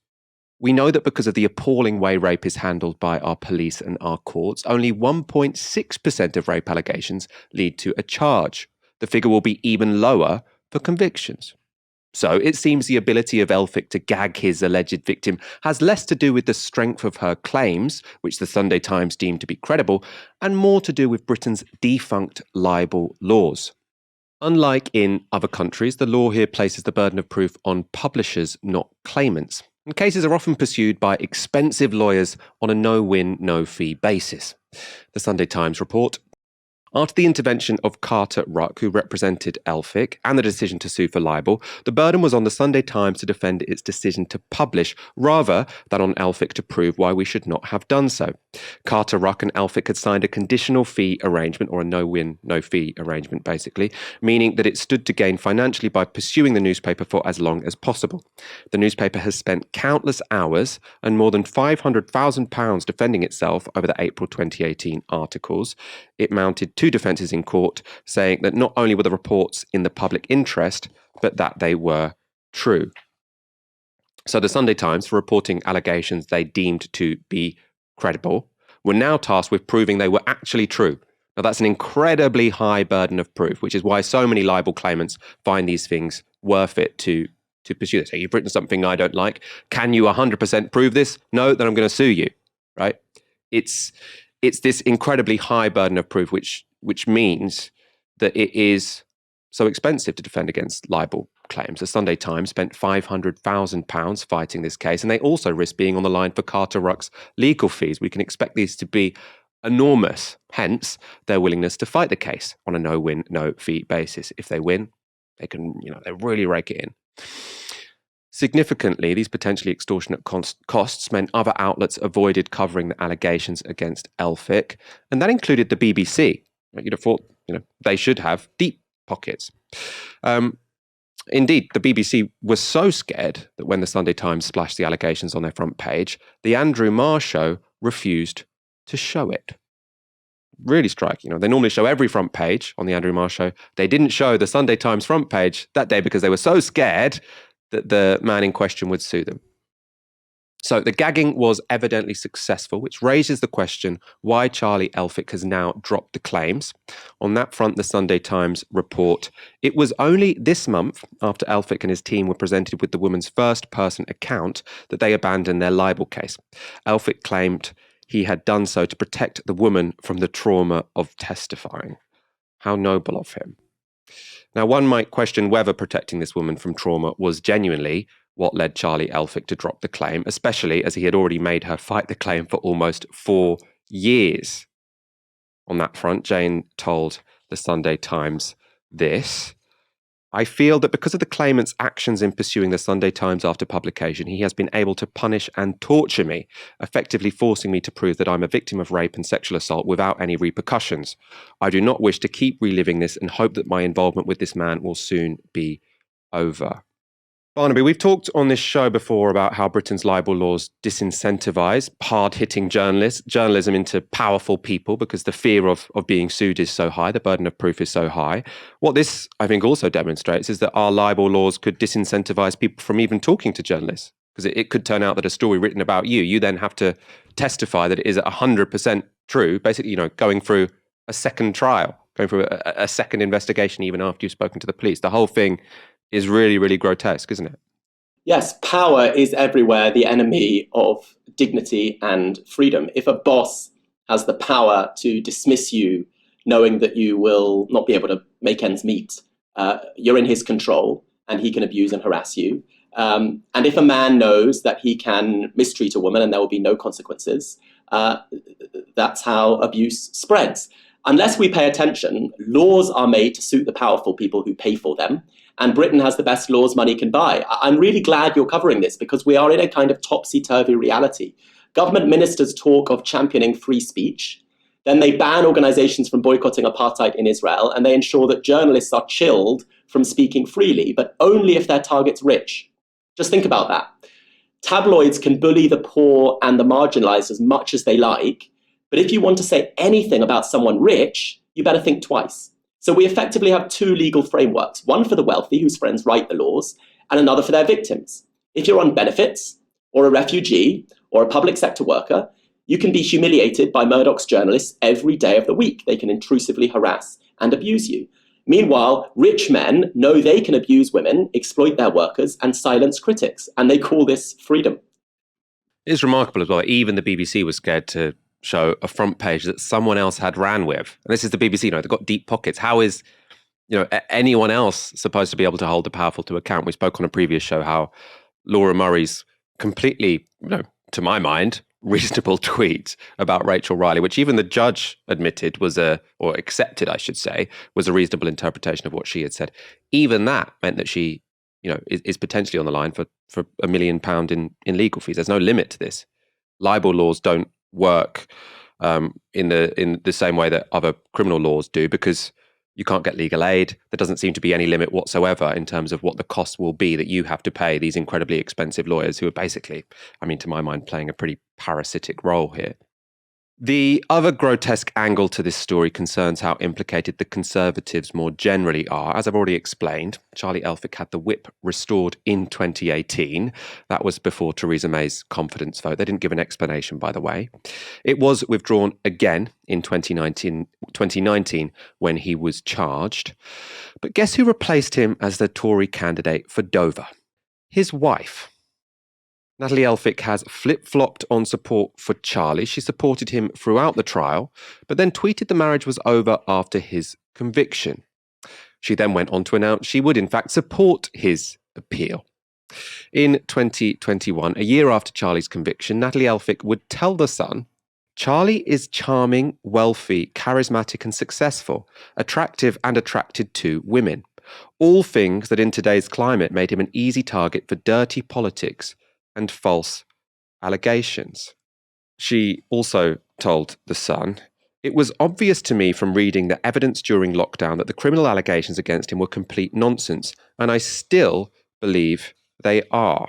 We know that because of the appalling way rape is handled by our police and our courts, only 1.6% of rape allegations lead to a charge. The figure will be even lower for convictions. So it seems the ability of Elphicke to gag his alleged victim has less to do with the strength of her claims, which the Sunday Times deemed to be credible, and more to do with Britain's defunct libel laws. Unlike in other countries, the law here places the burden of proof on publishers, not claimants. And cases are often pursued by expensive lawyers on a no-win, no-fee basis. The Sunday Times report, after the intervention of Carter Ruck, who represented Elphicke, and the decision to sue for libel, the burden was on the Sunday Times to defend its decision to publish, rather than on Elphicke to prove why we should not have done so. Carter Ruck and Elphicke had signed a conditional fee arrangement, or a no-win, no-fee arrangement, basically, meaning that it stood to gain financially by pursuing the newspaper for as long as possible. The newspaper has spent countless hours and more than £500,000 defending itself over the April 2018 articles. It mounted 2 defences in court, saying that not only were the reports in the public interest, but that they were true. So the Sunday Times, for reporting allegations they deemed to be credible, were now tasked with proving they were actually true. Now that's an incredibly high burden of proof, which is why so many libel claimants find these things worth it to pursue this. So you've written something I don't like. Can you 100% prove this? No, then I'm going to sue you, right? It's this incredibly high burden of proof, which means that it is so expensive to defend against libel claims. The Sunday Times spent £500,000 fighting this case, and they also risk being on the line for Carter Ruck's legal fees. We can expect these to be enormous, hence their willingness to fight the case on a no-win, no-fee basis. If they win, they can, they really rake it in. Significantly, these potentially extortionate costs meant other outlets avoided covering the allegations against Elphick, and that included the BBC. You'd have thought, they should have deep pockets. Indeed, the BBC was so scared that when the Sunday Times splashed the allegations on their front page, the Andrew Marr show refused to show it. Really striking. They normally show every front page on the Andrew Marr show. They didn't show the Sunday Times front page that day because they were so scared that the man in question would sue them. So the gagging was evidently successful, which raises the question why Charlie Elphick has now dropped the claims. On that front, the Sunday Times report, it was only this month, after Elphick and his team were presented with the woman's first-person account, that they abandoned their libel case. Elphick claimed he had done so to protect the woman from the trauma of testifying. How noble of him. Now, one might question whether protecting this woman from trauma was genuinely what led Charlie Elphick to drop the claim, especially as he had already made her fight the claim for almost 4 years. On that front, Jane told the Sunday Times this: I feel that because of the claimant's actions in pursuing the Sunday Times after publication, he has been able to punish and torture me, effectively forcing me to prove that I'm a victim of rape and sexual assault without any repercussions. I do not wish to keep reliving this and hope that my involvement with this man will soon be over. Barnaby, we've talked on this show before about how Britain's libel laws disincentivize hard-hitting journalism into powerful people because the fear of being sued is so high, the burden of proof is so high. What this, I think, also demonstrates is that our libel laws could disincentivize people from even talking to journalists, because it could turn out that a story written about you then have to testify that it is 100% true, basically, going through a second trial, going through a second investigation even after you've spoken to the police. The whole thing is really, really grotesque, isn't it? Yes, power is everywhere the enemy of dignity and freedom. If a boss has the power to dismiss you, knowing that you will not be able to make ends meet, you're in his control and he can abuse and harass you. And if a man knows that he can mistreat a woman and there will be no consequences, that's how abuse spreads. Unless we pay attention, laws are made to suit the powerful people who pay for them. And Britain has the best laws money can buy. I'm really glad you're covering this because we are in a kind of topsy-turvy reality. Government ministers talk of championing free speech. Then they ban organizations from boycotting apartheid in Israel, and they ensure that journalists are chilled from speaking freely, but only if their target's rich. Just think about that. Tabloids can bully the poor and the marginalized as much as they like, but if you want to say anything about someone rich, you better think twice. So we effectively have two legal frameworks, one for the wealthy whose friends write the laws, and another for their victims. If you're on benefits, or a refugee, or a public sector worker, you can be humiliated by Murdoch's journalists every day of the week. They can intrusively harass and abuse you. Meanwhile, rich men know they can abuse women, exploit their workers, and silence critics, and they call this freedom. It's remarkable as well. Even the BBC was scared to show a front page that someone else had ran with. And this is the BBC, they've got deep pockets. How is, anyone else supposed to be able to hold the powerful to account? We spoke on a previous show how Laura Murray's completely, to my mind, reasonable tweet about Rachel Riley, which even the judge admitted or accepted, I should say, was a reasonable interpretation of what she had said. Even that meant that she, is potentially on the line for £1 million in legal fees. There's no limit to this. Libel laws don't work in the same way that other criminal laws do, because you can't get legal aid. There doesn't seem to be any limit whatsoever in terms of what the cost will be that you have to pay these incredibly expensive lawyers who are basically, to my mind, playing a pretty parasitic role here. The other grotesque angle to this story concerns how implicated the Conservatives more generally are. As I've already explained, Charlie Elphick had the whip restored in 2018. That was before Theresa May's confidence vote. They didn't give an explanation, by the way. It was withdrawn again in 2019 when he was charged. But guess who replaced him as the Tory candidate for Dover? His wife. Natalie Elphick has flip-flopped on support for Charlie. She supported him throughout the trial, but then tweeted the marriage was over after his conviction. She then went on to announce she would in fact support his appeal. In 2021, a year after Charlie's conviction, Natalie Elphick would tell The Sun, Charlie is charming, wealthy, charismatic and successful, attractive and attracted to women. All things that in today's climate made him an easy target for dirty politics and false allegations. She also told The Sun, "It was obvious to me from reading the evidence during lockdown that the criminal allegations against him were complete nonsense, and I still believe they are."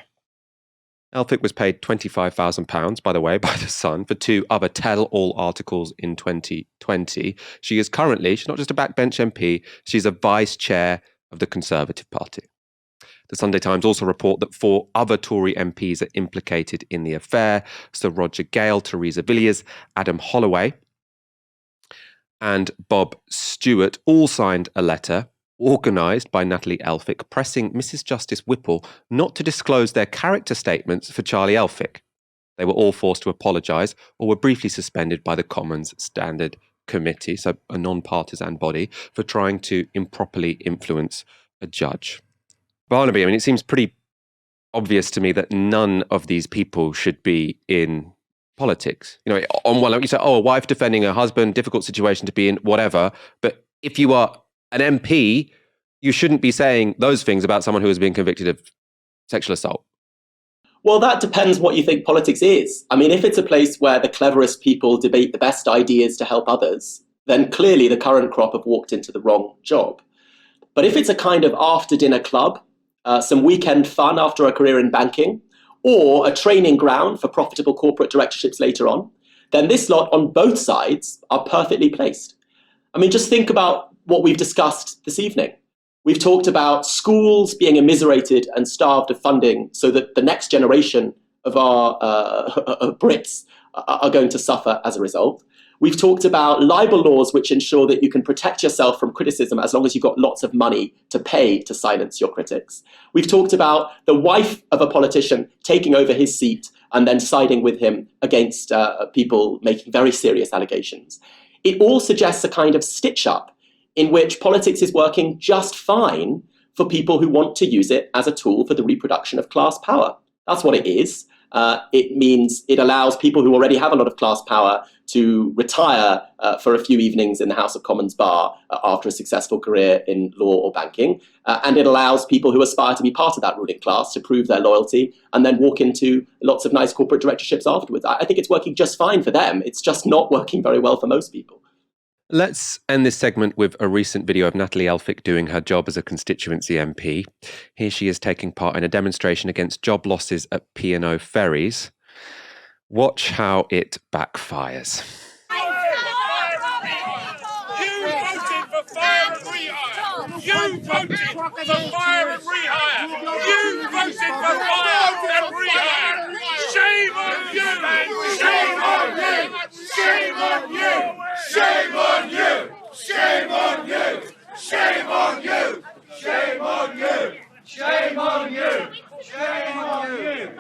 Elphick was paid £25,000, by the way, by The Sun for 2 other tell-all articles in 2020. She's not just a backbench MP, she's a vice chair of the Conservative Party. The Sunday Times also report that 4 other Tory MPs are implicated in the affair: Sir Roger Gale, Theresa Villiers, Adam Holloway, and Bob Stewart all signed a letter organised by Natalie Elphick pressing Mrs Justice Whipple not to disclose their character statements for Charlie Elphick. They were all forced to apologise or were briefly suspended by the Commons Standard Committee, so a non-partisan body, for trying to improperly influence a judge. Barnaby, it seems pretty obvious to me that none of these people should be in politics. On one level, you say, a wife defending her husband, difficult situation to be in, whatever. But if you are an MP, you shouldn't be saying those things about someone who has been convicted of sexual assault. Well, that depends what you think politics is. If it's a place where the cleverest people debate the best ideas to help others, then clearly the current crop have walked into the wrong job. But if it's a kind of after-dinner club, some weekend fun after a career in banking, or a training ground for profitable corporate directorships later on, then this lot on both sides are perfectly placed. Just think about what we've discussed this evening. We've talked about schools being immiserated and starved of funding so that the next generation of our Brits are going to suffer as a result. We've talked about libel laws which ensure that you can protect yourself from criticism as long as you've got lots of money to pay to silence your critics. We've talked about the wife of a politician taking over his seat and then siding with him against people making very serious allegations. It all suggests a kind of stitch-up in which politics is working just fine for people who want to use it as a tool for the reproduction of class power. That's what it is. It means it allows people who already have a lot of class power to retire for a few evenings in the House of Commons bar after a successful career in law or banking. And it allows people who aspire to be part of that ruling class to prove their loyalty and then walk into lots of nice corporate directorships afterwards. I think it's working just fine for them. It's just not working very well for most people. Let's end this segment with a recent video of Natalie Elphick doing her job as a constituency MP. Here she is taking part in a demonstration against job losses at P&O ferries. Watch how it backfires. You voted for fire and rehire! You voted for fire and rehire! Shame on you! Shame on you! Shame on you! Shame on you! Shame on you! Shame on you! Shame on you! Shame on you! Shame on you!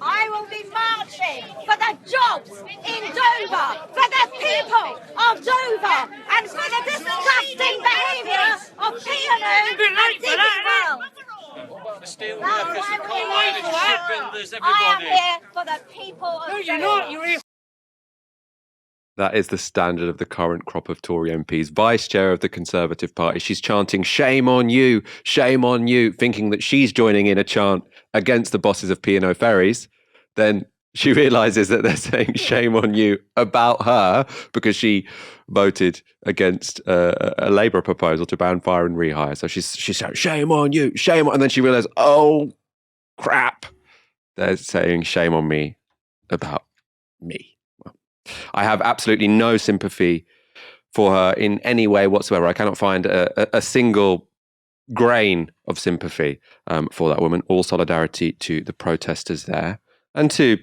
I will be marching for the jobs in Dover, for the people of Dover, and for the disgusting behaviour of P&O and Diggy World. The steel workers, the coal miners, the shipbuilders, everybody. I am here for the people of Dover. No, you're not. You're here. That is the standard of the current crop of Tory MPs. Vice chair of the Conservative Party. She's chanting, shame on you, thinking that she's joining in a chant against the bosses of P&O ferries. Then she realises that they're saying shame on you about her because she voted against a Labour proposal to ban fire and rehire. So she's saying, shame on you, shame on... And then she realised, oh, crap. They're saying shame on me about me. I have absolutely no sympathy for her in any way whatsoever. I cannot find a single grain of sympathy for that woman. All solidarity to the protesters there. And to,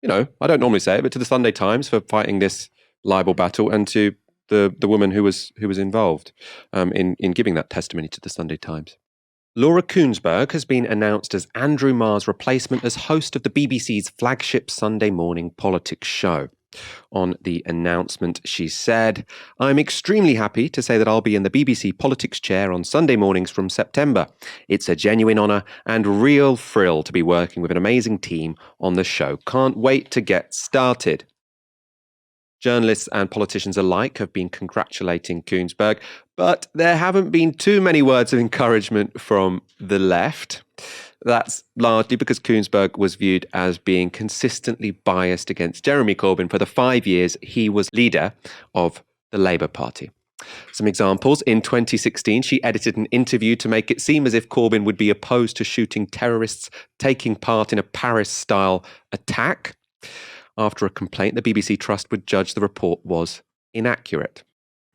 I don't normally say it, but to the Sunday Times for fighting this libel battle, and to the woman who was involved in giving that testimony to the Sunday Times. Laura Kuennsberg has been announced as Andrew Marr's replacement as host of the BBC's flagship Sunday morning politics show. On the announcement, she said, I'm extremely happy to say that I'll be in the BBC Politics chair on Sunday mornings from September. It's a genuine honour and real thrill to be working with an amazing team on the show. Can't wait to get started. Journalists and politicians alike have been congratulating Kuennsberg, But there haven't been too many words of encouragement from the left. That's largely because Kuennsberg was viewed as being consistently biased against Jeremy Corbyn for the 5 years he was leader of the Labour Party. Some examples. In 2016, she edited an interview to make it seem as if Corbyn would be opposed to shooting terrorists taking part in a Paris-style attack. After a complaint, the BBC Trust would judge the report was inaccurate.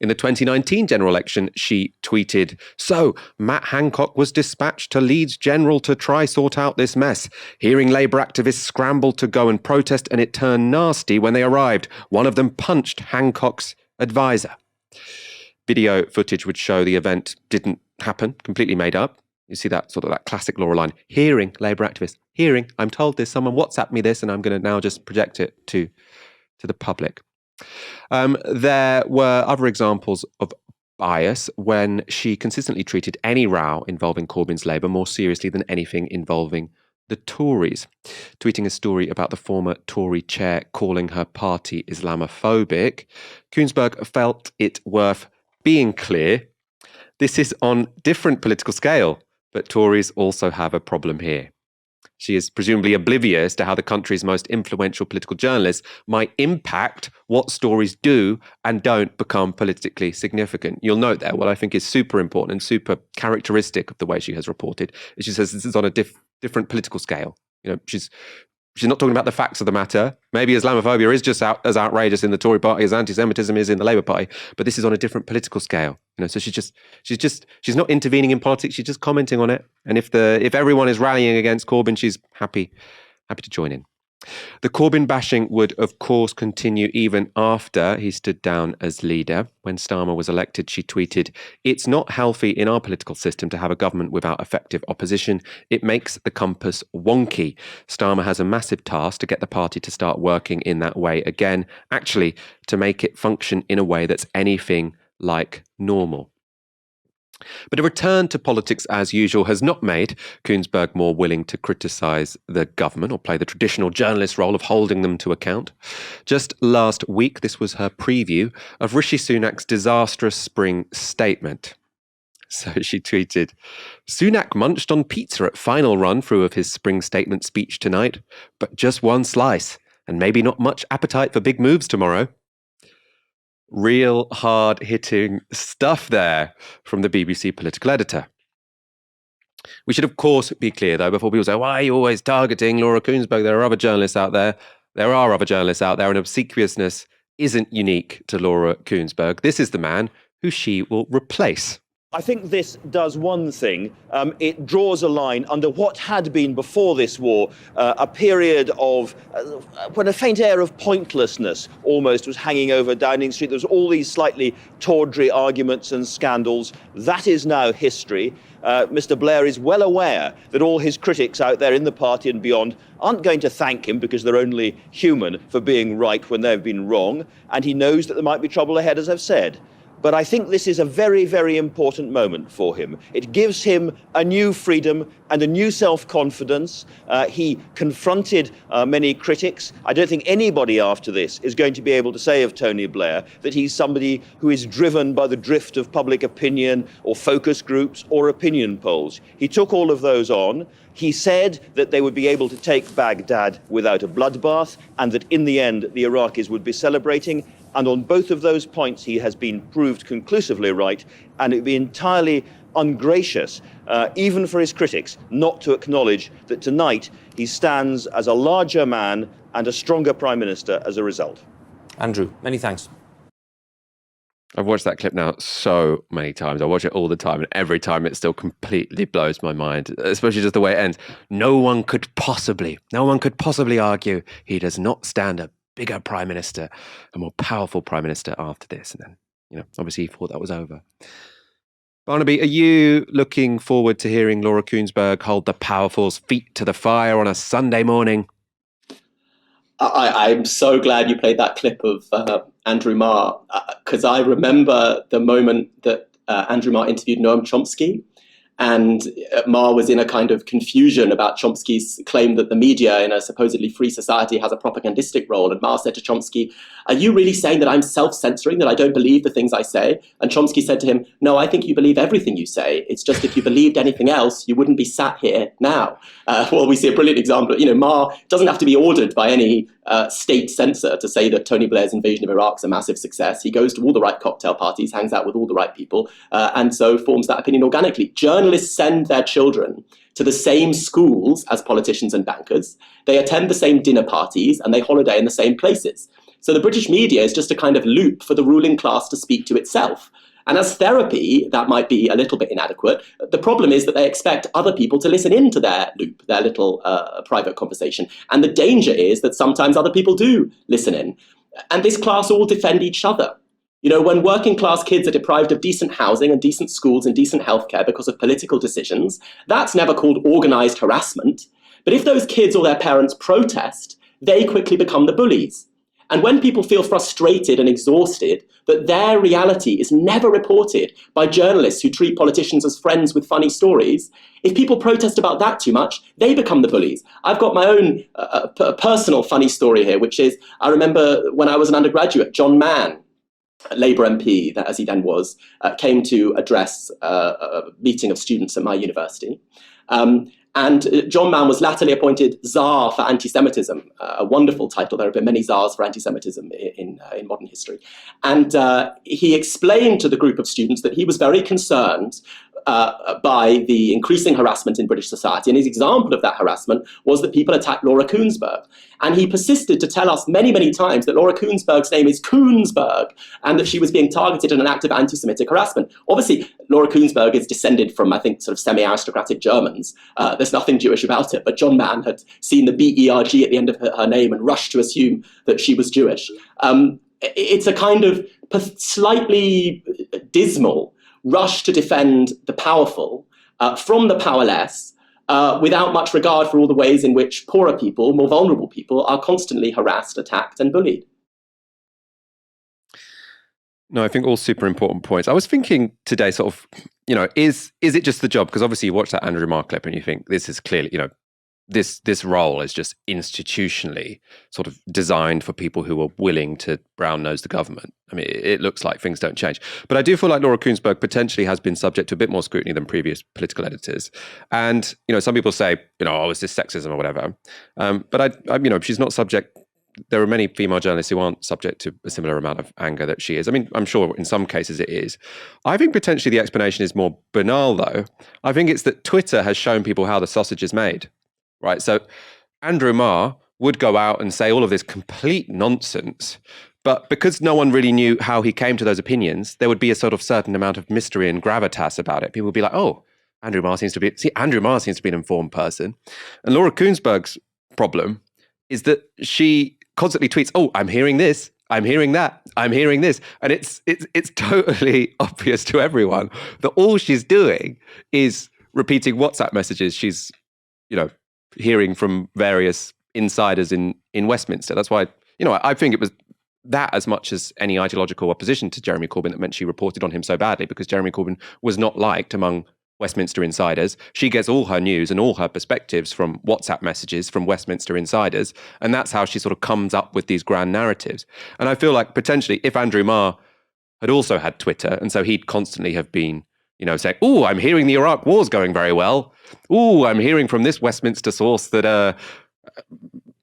In the 2019 general election, she tweeted, "So, Matt Hancock was dispatched to Leeds General to try sort out this mess. Hearing Labour activists scrambled to go and protest and it turned nasty when they arrived. One of them punched Hancock's advisor." Video footage would show the event didn't happen, completely made up. You see that classic Laura line, hearing Labour activists, hearing, I'm told there's someone WhatsApp me this and I'm going to now just project it to the public. There were other examples of bias when she consistently treated any row involving Corbyn's Labour more seriously than anything involving the Tories. Tweeting a story about the former Tory chair calling her party Islamophobic, Kuennsberg felt it worth being clear. This is on different political scale, but Tories also have a problem here. She is presumably oblivious to how the country's most influential political journalists might impact what stories do and don't become politically significant. You'll note there, what I think is super important and super characteristic of the way she has reported, is she says this is on a different political scale. You know, she's not talking about the facts of the matter. Maybe Islamophobia is just as outrageous in the Tory party as anti-Semitism is in the Labour Party, but this is on a different political scale. You know, so she's not intervening in politics. She's just commenting on it. And if everyone is rallying against Corbyn, she's happy to join in. The Corbyn bashing would, of course, continue even after he stood down as leader. When Starmer was elected, she tweeted, "It's not healthy in our political system to have a government without effective opposition. It makes the compass wonky. Starmer has a massive task to get the party to start working in that way again, actually to make it function in a way that's anything like normal." But a return to politics as usual has not made Kuennsberg more willing to criticise the government or play the traditional journalist role of holding them to account. Just last week, this was her preview of Rishi Sunak's disastrous spring statement. So she tweeted, "Sunak munched on pizza at final run-through of his spring statement speech tonight, but just one slice, and maybe not much appetite for big moves tomorrow." Real hard-hitting stuff there from the BBC political editor. We should, of course, be clear, though, before people say, why are you always targeting Laura Kuennsberg? There are other journalists out there. There are other journalists out there, and obsequiousness isn't unique to Laura Kuennsberg. This is the man who she will replace. I think this does one thing. It draws a line under what had been before this war a period of when a faint air of pointlessness almost was hanging over Downing Street. There was all these slightly tawdry arguments and scandals. That is now history. Mr. Blair is well aware that all his critics out there in the party and beyond aren't going to thank him because they're only human for being right when they've been wrong. And he knows that there might be trouble ahead, as I've said. But I think this is a very, very important moment for him. It gives him a new freedom and a new self-confidence. He confronted many critics. I don't think anybody after this is going to be able to say of Tony Blair that he's somebody who is driven by the drift of public opinion or focus groups or opinion polls. He took all of those on. He said that they would be able to take Baghdad without a bloodbath and that in the end the Iraqis would be celebrating. And on both of those points, he has been proved conclusively right, and it would be entirely ungracious, even for his critics, not to acknowledge that tonight he stands as a larger man and a stronger Prime Minister as a result. Andrew, many thanks. I've watched that clip now so many times. I watch it all the time, and every time it still completely blows my mind, especially just the way it ends. No one could possibly argue he does not stand a bigger Prime Minister, a more powerful Prime Minister after this. And then, obviously he thought that was over. Barnaby, are you looking forward to hearing Laura Kuennsberg hold the powerful's feet to the fire on a Sunday morning? I'm so glad you played that clip of Andrew Marr, because I remember the moment that Andrew Marr interviewed Noam Chomsky, And Marr was in a kind of confusion about Chomsky's claim that the media in a supposedly free society has a propagandistic role. And Marr said to Chomsky, "Are you really saying that I'm self-censoring, that I don't believe the things I say?" And Chomsky said to him, "No, I think you believe everything you say. It's just if you believed anything else, you wouldn't be sat here now." Well, we see a brilliant example. Marr doesn't have to be ordered by any state censor to say that Tony Blair's invasion of Iraq is a massive success. He goes to all the right cocktail parties, hangs out with all the right people, and so forms that opinion organically. Journalists send their children to the same schools as politicians and bankers. They attend the same dinner parties and they holiday in the same places. So the British media is just a kind of loop for the ruling class to speak to itself. And as therapy, that might be a little bit inadequate. The problem is that they expect other people to listen into their loop, their little private conversation. And the danger is that sometimes other people do listen in. And this class all defend each other. When working class kids are deprived of decent housing and decent schools and decent healthcare because of political decisions, that's never called organised harassment. But if those kids or their parents protest, they quickly become the bullies. And when people feel frustrated and exhausted that their reality is never reported by journalists who treat politicians as friends with funny stories, if people protest about that too much, they become the bullies. I've got my own personal funny story here, which is, I remember when I was an undergraduate, John Mann, Labour MP, as he then was, came to address a meeting of students at my university. And John Mann was latterly appointed Tsar for anti-Semitism, a wonderful title. There have been many Tsars for anti-Semitism in modern history. And he explained to the group of students that he was very concerned by the increasing harassment in British society. And his example of that harassment was that people attacked Laura Kuennsberg. And he persisted to tell us many, many times that Laura Kuennsberg's name is Kuennsberg and that she was being targeted in an act of anti-Semitic harassment. Obviously, Laura Kuennsberg is descended from, I think, sort of semi-aristocratic Germans. There's nothing Jewish about it, but John Mann had seen the B-E-R-G at the end of her name and rushed to assume that she was Jewish. It's a kind of slightly dismal rush to defend the powerful from the powerless without much regard for all the ways in which poorer people, more vulnerable people, are constantly harassed, attacked, and bullied. No, I think all super important points. I was thinking today, sort of, is it just the job? Because obviously you watch that Andrew Marr clip and you think this is clearly, this role is just institutionally sort of designed for people who are willing to brown nose the government. I mean, it looks like things don't change. But I do feel like Laura Kuennsberg potentially has been subject to a bit more scrutiny than previous political editors. And, some people say, is this sexism or whatever? But I she's not subject. There are many female journalists who aren't subject to a similar amount of anger that she is. I mean, I'm sure in some cases it is. I think potentially the explanation is more banal, though. I think it's that Twitter has shown people how the sausage is made. Right, so Andrew Marr would go out and say all of this complete nonsense, but because no one really knew how he came to those opinions, there would be a sort of certain amount of mystery and gravitas about it. People would be like, "Oh, Andrew Marr seems to be an informed person." And Laura Kuennsberg's problem is that she constantly tweets, "Oh, I'm hearing this, I'm hearing that, I'm hearing this," and it's totally obvious to everyone that all she's doing is repeating WhatsApp messages she's, hearing from various insiders in Westminster. That's why, I think it was that as much as any ideological opposition to Jeremy Corbyn that meant she reported on him so badly, because Jeremy Corbyn was not liked among Westminster insiders. She gets all her news and all her perspectives from WhatsApp messages from Westminster insiders, and that's how she sort of comes up with these grand narratives. And I feel like potentially if Andrew Marr had also had Twitter, and so he'd constantly have been saying, "Oh, I'm hearing the Iraq war's going very well. Oh, I'm hearing from this Westminster source that,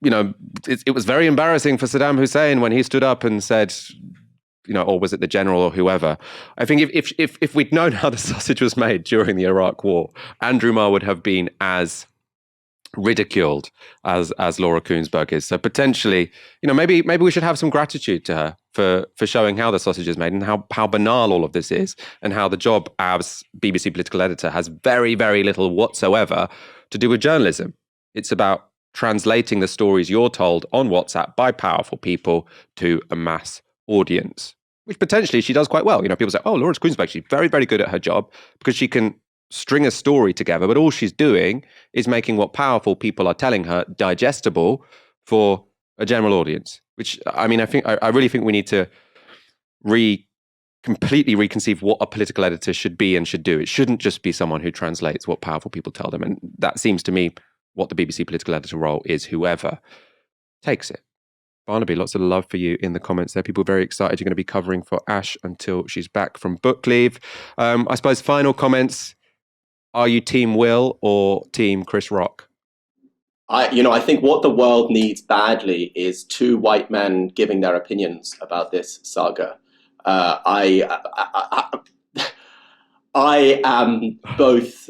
it was very embarrassing for Saddam Hussein when he stood up and said, or was it the general or whoever?" I think if we'd known how the sausage was made during the Iraq war, Andrew Marr would have been as ridiculed as Laura Kuennsberg is. So potentially, maybe we should have some gratitude to her for showing how the sausage is made and how banal all of this is, and how the job as BBC political editor has very, very little whatsoever to do with journalism. It's about translating the stories you're told on WhatsApp by powerful people to a mass audience, which potentially she does quite well. People say, "Oh, Laura Kuennsberg, she's very, very good at her job because she can string a story together," but all she's doing is making what powerful people are telling her digestible for a general audience, which I really think we need to completely reconceive what a political editor should be and should do. It shouldn't just be someone who translates what powerful people tell them. And that seems to me what the BBC political editor role is, whoever takes it. Barnaby, lots of love for you in the comments there. People are very excited you're going to be covering for Ash until she's back from book leave. I suppose final comments. Are you Team Will or Team Chris Rock? I think what the world needs badly is two white men giving their opinions about this saga. I am both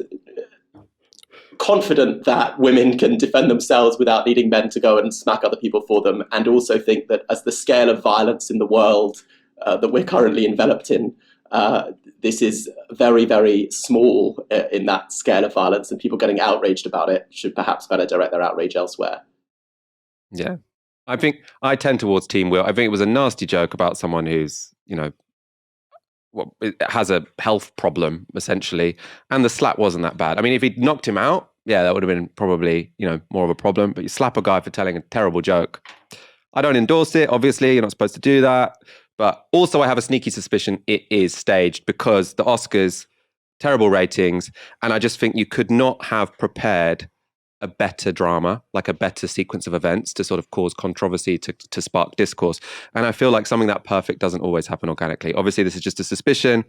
confident that women can defend themselves without needing men to go and smack other people for them, and also think that as the scale of violence in the world that we're currently enveloped in, this is very, very small in that scale of violence, and people getting outraged about it should perhaps better direct their outrage elsewhere. Yeah. I think I tend towards Team Will. I think it was a nasty joke about someone who's, has a health problem, essentially. And the slap wasn't that bad. I mean, if he'd knocked him out, yeah, that would have been probably, more of a problem. But you slap a guy for telling a terrible joke. I don't endorse it. Obviously, you're not supposed to do that. But also I have a sneaky suspicion it is staged, because the Oscars, terrible ratings. And I just think you could not have prepared a better drama, like a better sequence of events to sort of cause controversy, to spark discourse. And I feel like something that perfect doesn't always happen organically. Obviously, this is just a suspicion.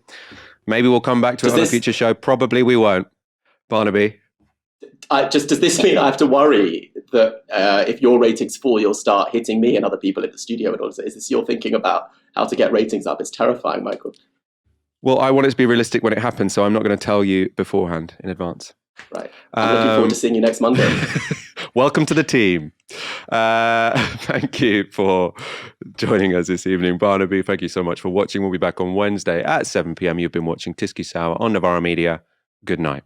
Maybe we'll come back to it on a future show. Probably we won't. Barnaby? Does this mean I have to worry that if your ratings fall, you'll start hitting me and other people in the studio? Is this your thinking about how to get ratings up? It's terrifying, Michael. Well, I want it to be realistic when it happens, so I'm not going to tell you beforehand, in advance. Right. I'm looking forward to seeing you next Monday. Welcome to the team. Thank you for joining us this evening. Barnaby, thank you so much for watching. We'll be back on Wednesday at 7 p.m. You've been watching Tisky Sour on Novara Media. Good night.